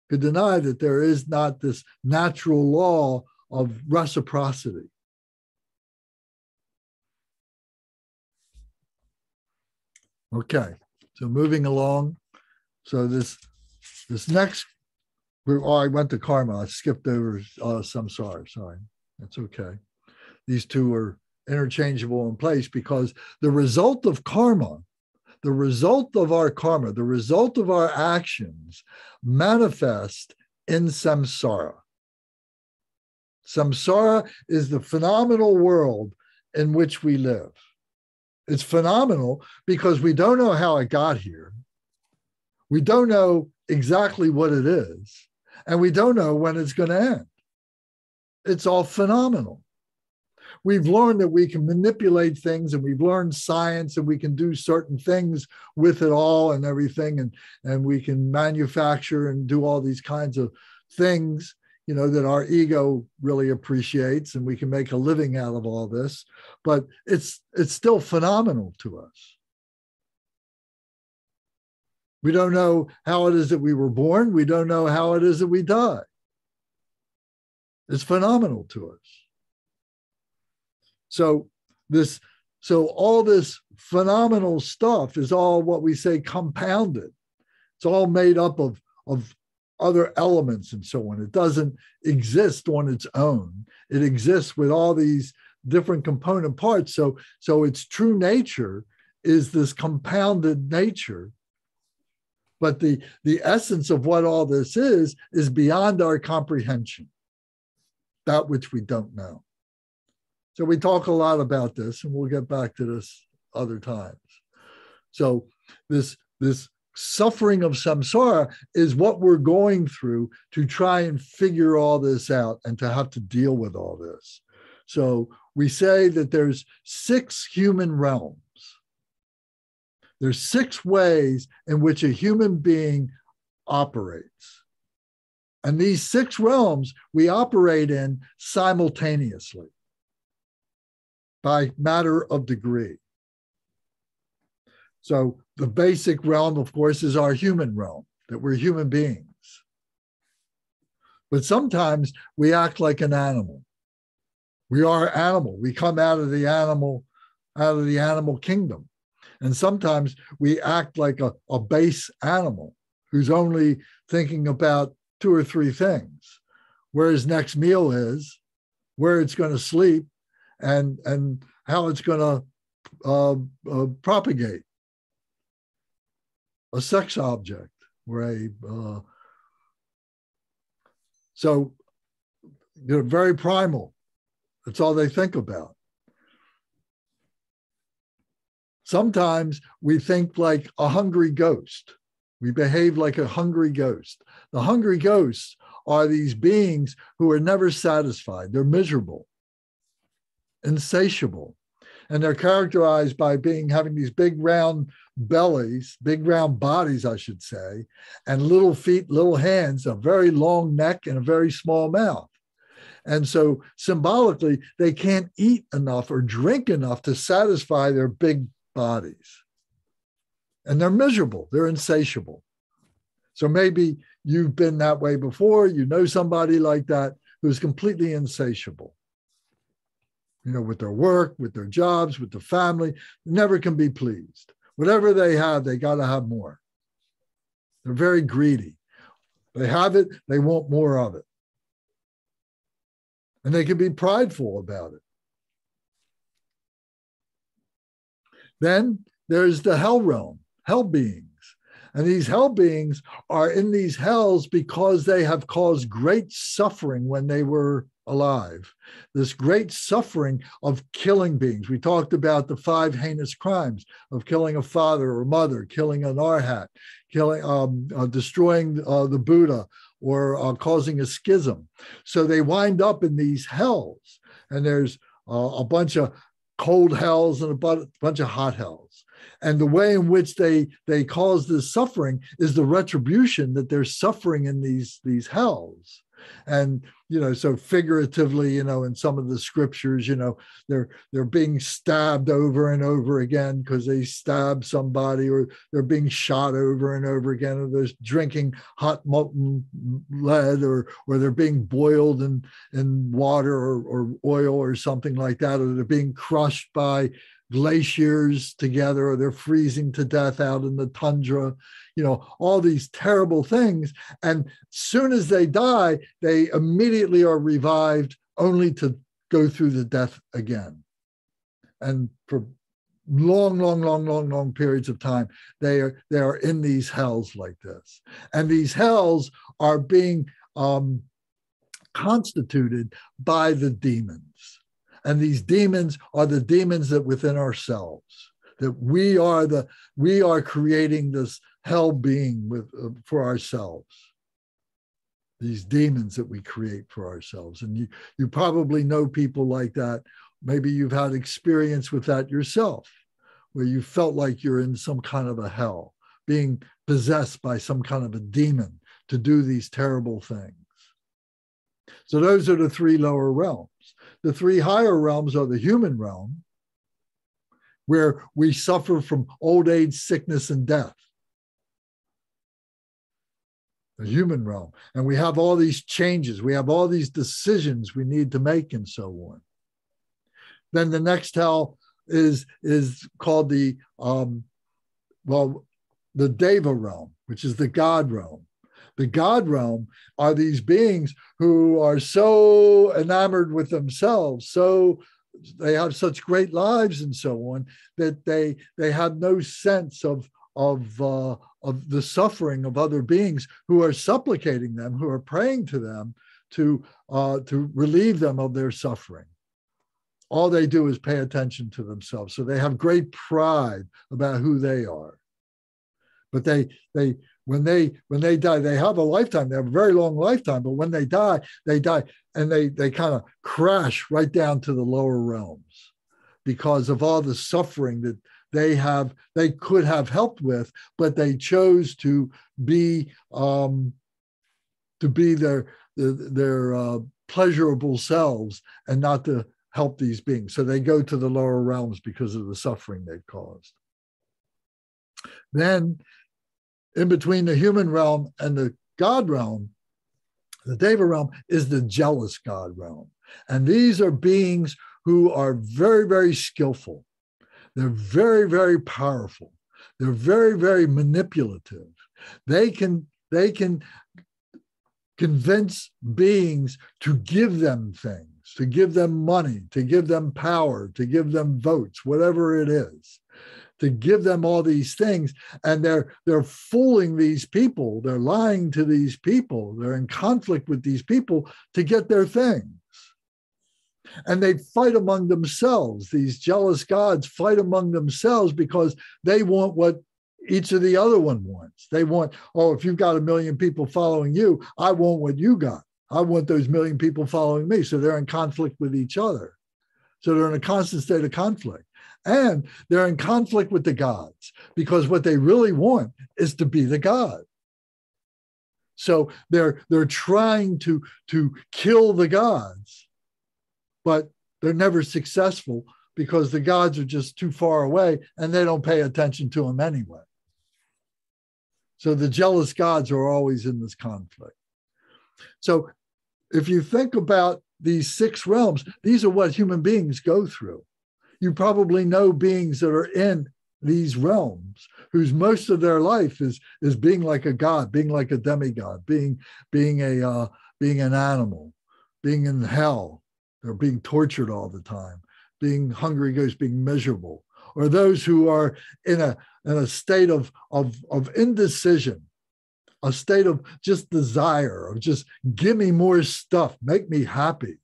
could deny that there is not this natural law of reciprocity. Okay, so moving along. So this next, I went to karma. I skipped over samsara. Sorry, that's okay. These two are interchangeable in place because the result of karma, the result of our karma, the result of our actions manifest in samsara. Samsara is the phenomenal world in which we live. It's phenomenal because we don't know how it got here. We don't know exactly what it is, and we don't know when it's going to end. It's all phenomenal. We've learned that we can manipulate things, and we've learned science, and we can do certain things with it all and everything, and we can manufacture and do all these kinds of things, that our ego really appreciates, and we can make a living out of all this. But it's still phenomenal to us. We don't know how it is that we were born. We don't know how it is that we die. It's phenomenal to us. So all this phenomenal stuff is all what we say compounded. It's all made up of other elements and so on. It doesn't exist on its own. It exists with all these different component parts. So its true nature is this compounded nature. But the essence of what all this is beyond our comprehension, that which we don't know. So we talk a lot about this, and we'll get back to this other times. So this suffering of samsara is what we're going through to try and figure all this out and to have to deal with all this. So we say that there's 6 human realms. There's 6 ways in which a human being operates. And these 6 realms we operate in simultaneously by matter of degree. So the basic realm, of course, is our human realm, that we're human beings. But sometimes we act like an animal. We are animal. We come out of the animal kingdom. And sometimes we act like a base animal who's only thinking about 2 or 3 things: where his next meal is, where it's going to sleep, and how it's going to propagate. A sex object, so they're very primal. That's all they think about. Sometimes we think like a hungry ghost. We behave like a hungry ghost. The hungry ghosts are these beings who are never satisfied. They're miserable, insatiable. And they're characterized by having these big round bellies, big round bodies, I should say, and little feet, little hands, a very long neck, and a very small mouth. And so symbolically, they can't eat enough or drink enough to satisfy their big bodies. And they're miserable. They're insatiable. So maybe you've been that way before. You know somebody like that who's completely insatiable. With their work, with their jobs, with the family, never can be pleased. Whatever they have, they got to have more. They're very greedy. They have it, they want more of it. And they can be prideful about it. Then there's the hell realm, hell beings. And these hell beings are in these hells because they have caused great suffering when they were alive. This great suffering of killing beings. We talked about the 5 heinous crimes of killing a father or mother, killing an arhat, destroying the Buddha, or causing a schism. So they wind up in these hells. And there's a bunch of cold hells and a bunch of hot hells. And the way in which they cause this suffering is the retribution that they're suffering in these hells. And, so figuratively, in some of the scriptures, they're being stabbed over and over again because they stabbed somebody, or they're being shot over and over again, or they're drinking hot molten lead, or they're being boiled in water or oil or something like that, or they're being crushed by glaciers together, or they're freezing to death out in the tundra, all these terrible things. And soon as they die, they immediately are revived only to go through the death again. And for long periods of time, they are in these hells like this. And these hells are being constituted by the demons. And these demons are the demons that within ourselves, that we are creating this hell being for ourselves. These demons that we create for ourselves. And you probably know people like that. Maybe you've had experience with that yourself, where you felt like you're in some kind of a hell, being possessed by some kind of a demon to do these terrible things. So those are the 3 lower realms. The 3 higher realms are the human realm, where we suffer from old age, sickness, and death. the human realm. And we have all these changes. We have all these decisions we need to make and so on. Then the next hell is called the Deva realm, which is the God realm. The God realm are these beings who are so enamored with themselves, so they have such great lives and so on, that they have no sense of the suffering of other beings who are supplicating them, who are praying to them to relieve them of their suffering. All they do is pay attention to themselves. So they have great pride about who they are. But when they die, they have a lifetime. They have a very long lifetime. But when they die, and they kind of crash right down to the lower realms because of all the suffering that they could have helped with, but they chose to be their pleasurable selves and not to help these beings. So they go to the lower realms because of the suffering they've caused. Then, in between the human realm and the God realm, the Deva realm is the jealous God realm. And these are beings who are very, very skillful. They're very, very powerful. They're very, very manipulative. They can convince beings to give them things, to give them money, to give them power, to give them votes, whatever it is, to give them all these things. And they're fooling these people. They're lying to these people. They're in conflict with these people to get their things. And they fight among themselves. These jealous gods fight among themselves because they want what each of the other one wants. They want, oh, if you've got 1 million people following you, I want what you got. I want those 1 million people following me. So they're in conflict with each other. So they're in a constant state of conflict. And they're in conflict with the gods because what they really want is to be the god. So they're trying to kill the gods, but they're never successful because the gods are just too far away and they don't pay attention to them anyway. So the jealous gods are always in this conflict. So if you think about these 6 realms, these are what human beings go through. You probably know beings that are in these realms whose most of their life is being like a god, being like a demigod, being an animal, being in hell. They're being tortured all the time, being hungry ghosts, being miserable, or those who are in a state of indecision, a state of just desire, of just give me more stuff, make me happy.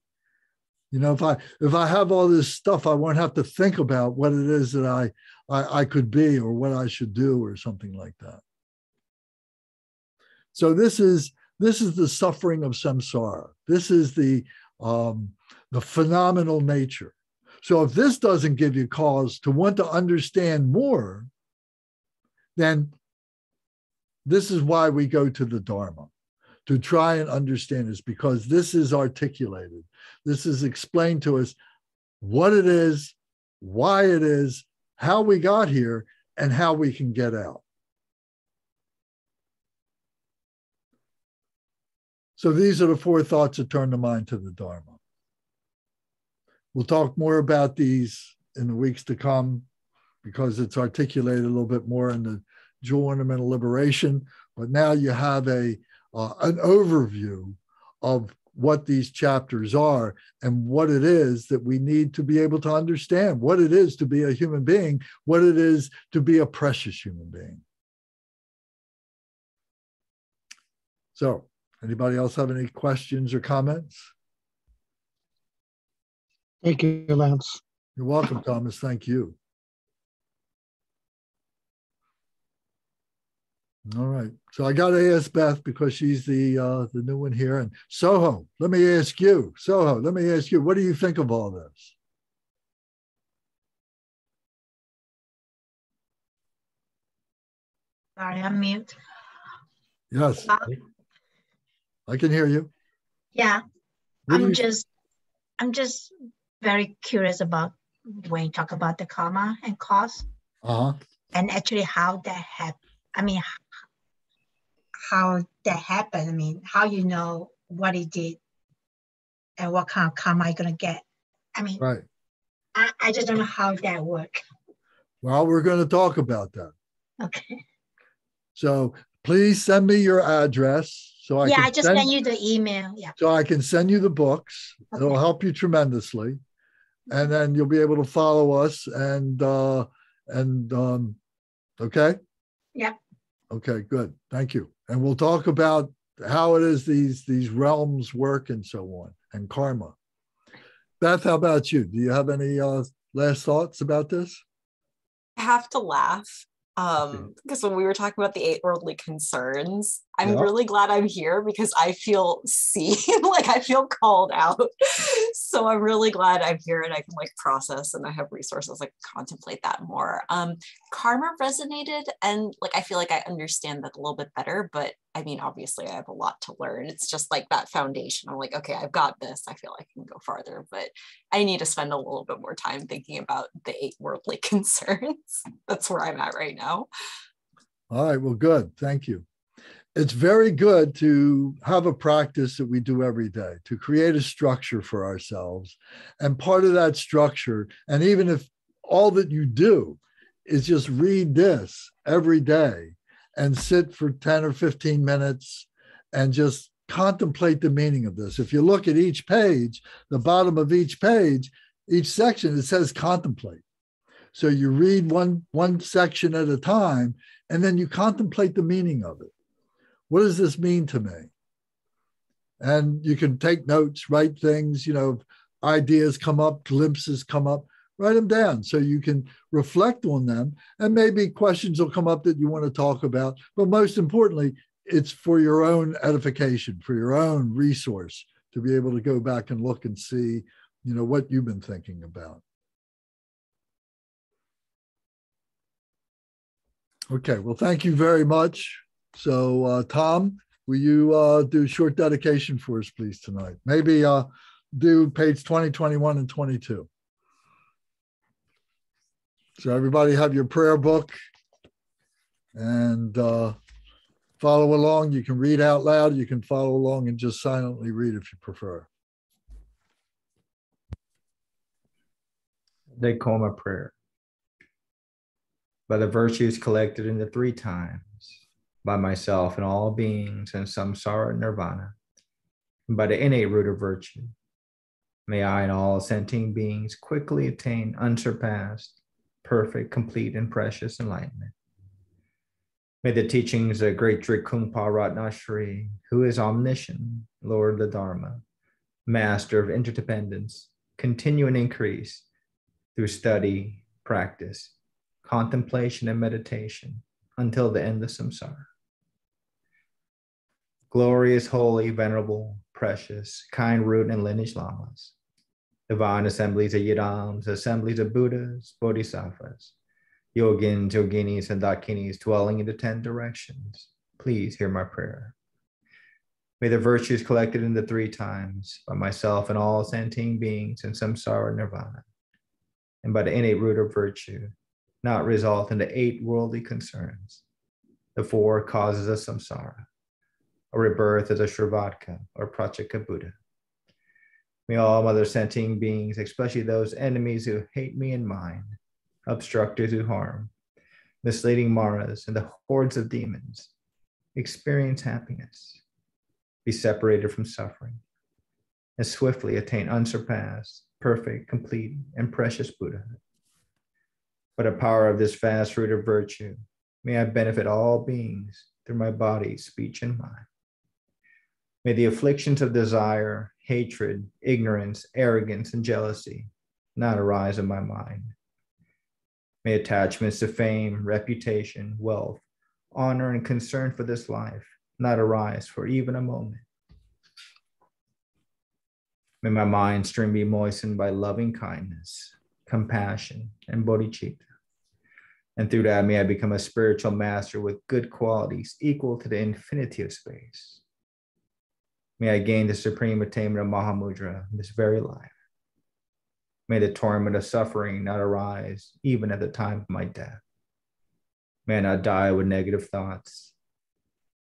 You know, if I have all this stuff, I won't have to think about what it is that I could be or what I should do or something like that. So this is the suffering of samsara. This is the phenomenal nature. So if this doesn't give you cause to want to understand more, then this is why we go to the Dharma, to try and understand this, because this is articulated. This is explained to us what it is, why it is, how we got here, and how we can get out. So these are the 4 thoughts that turn the mind to the Dharma. We'll talk more about these in the weeks to come because it's articulated a little bit more in the Jewel Ornamental Liberation. But now you have an overview of what these chapters are and what it is that we need to be able to understand, what it is to be a human being, what it is to be a precious human being. So, anybody else have any questions or comments? Thank you, Lance. You're welcome, Thomas. Thank you. All right. So I got to ask Beth because she's the new one here. And Soho, let me ask you. Soho, let me ask you. What do you think of all this? Sorry, I'm mute. Yes, I can hear you. Yeah, What do I'm you- just very curious about when you talk about the karma and cause, Uh-huh. and actually how that happened. I mean, how that happened. I mean, how you know what he did and what kind of karma you're going to get. I mean, Right. I just don't know how that works. Well, we're going to talk about that. Okay. So please send me your address so I Yeah, can I just sent you the email. Yeah. so I can send you the books. Okay. It'll help you tremendously. And then you'll be able to follow us okay? Yeah. Okay, good. Thank you. And we'll talk about how it is these realms work and so on, and karma. Beth, how about you? Do you have any last thoughts about this? I have to laugh because when we were talking about the 8 worldly concerns, I'm really glad I'm here because I feel seen, like I feel called out. So I'm really glad I'm here and I can like process and I have resources like contemplate that more. Karma resonated and like I feel like I understand that a little bit better, but I mean, obviously I have a lot to learn. It's just like that foundation. I'm like, okay, I've got this. I feel I can go farther, but I need to spend a little bit more time thinking about the 8 worldly concerns. That's where I'm at right now. All right, well, good. Thank you. It's very good to have a practice that we do every day, to create a structure for ourselves. And part of that structure, and even if all that you do is just read this every day and sit for 10 or 15 minutes and just contemplate the meaning of this. If you look at each page, the bottom of each page, each section, it says contemplate. So you read one section at a time, and then you contemplate the meaning of it. What does this mean to me? And you can take notes, write things, ideas come up, glimpses come up, write them down so you can reflect on them. And maybe questions will come up that you want to talk about. But most importantly, it's for your own edification, for your own resource to be able to go back and look and see, what you've been thinking about. Okay, well, thank you very much. So, Tom, will you do a short dedication for us, please, tonight? Maybe do page 20, 21, and 22. So everybody have your prayer book and follow along. You can read out loud. You can follow along and just silently read if you prefer. They call my prayer. By the virtues collected in the 3 times, by myself and all beings in samsara and nirvana, and by the innate root of virtue, may I and all sentient beings quickly attain unsurpassed, perfect, complete, and precious enlightenment. May the teachings of great Drikungpa Ratnashri, who is omniscient, Lord of the Dharma, master of interdependence, continue and increase through study, practice, contemplation, and meditation until the end of samsara. Glorious, holy, venerable, precious, kind root and lineage lamas, divine assemblies of Yidams, assemblies of Buddhas, Bodhisattvas, Yogins, Yoginis, and Dakinis dwelling in the 10 directions, please hear my prayer. May the virtues collected in the 3 times by myself and all sentient beings in samsara and nirvana, and by the innate root of virtue, not result in the 8 worldly concerns, the 4 causes of samsara, a rebirth as a Shravatka or Pratyeka Buddha. May all mother sentient beings, especially those enemies who hate me and mine, obstructors who harm, misleading Maras, and the hordes of demons, experience happiness, be separated from suffering, and swiftly attain unsurpassed, perfect, complete, and precious Buddhahood. By the power of this vast root of virtue, may I benefit all beings through my body, speech, and mind. May the afflictions of desire, hatred, ignorance, arrogance, and jealousy not arise in my mind. May attachments to fame, reputation, wealth, honor, and concern for this life not arise for even a moment. May my mind stream be moistened by loving kindness, compassion, and bodhicitta. And through that, may I become a spiritual master with good qualities equal to the infinity of space. May I gain the supreme attainment of Mahamudra in this very life. May the torment of suffering not arise even at the time of my death. May I not die with negative thoughts.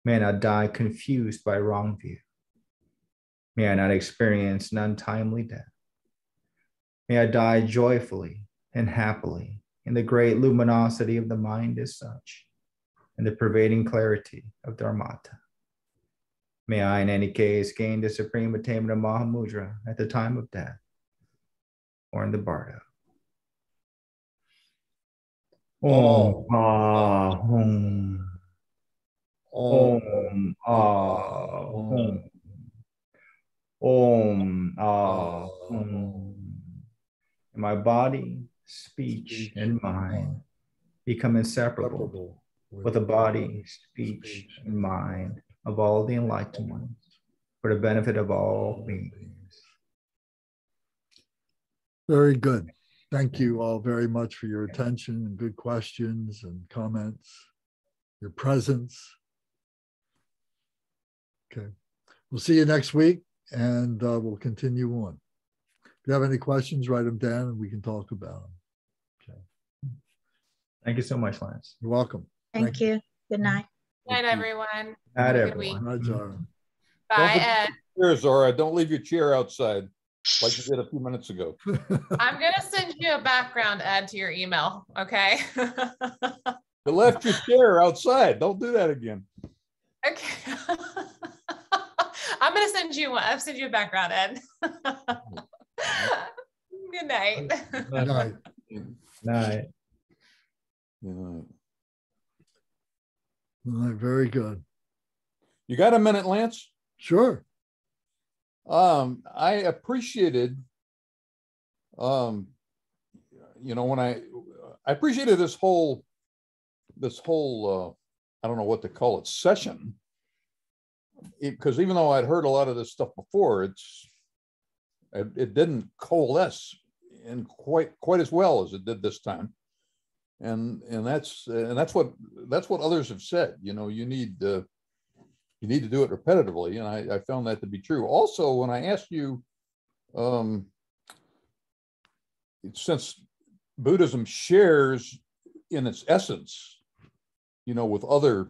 May I not die confused by wrong view. May I not experience an untimely death. May I die joyfully and happily in the great luminosity of the mind as such, and the pervading clarity of Dharmata. May I, in any case, gain the supreme attainment of Mahamudra at the time of death, or in the bardo. Om Ah Hum. Om Ah Hum. Om Ah Hum. My body, speech, and mind become inseparable with the body, speech, and mind of all the enlightened ones for the benefit of all beings. Very good. Thank you all very much for your attention and good questions and comments, your presence. Okay. We'll see you next week, and we'll continue on. If you have any questions, write them down and we can talk about them. Okay. Thank you so much, Lance. You're welcome. Thank you. Good night. Good night, everyone. Night, Have a good everyone. week. Bye, Zara. Bye, Ed. Here, Zara, don't leave your chair outside like you did a few minutes ago. I'm gonna send you a background ad to your email. Okay. You left your chair outside. Don't do that again. Okay. I'm gonna send you one. I'll send you a background ad. Good night. Good night. Night. Yeah. All right, very good. You got a minute, Lance? Sure. I appreciated, when I appreciated this whole, I don't know what to call it, session, because even though I'd heard a lot of this stuff before, it didn't coalesce in quite as well as it did this time, and that's what others have said. You need to do it repetitively, and I found that to be true. Also, when I asked you, since Buddhism shares in its essence, with other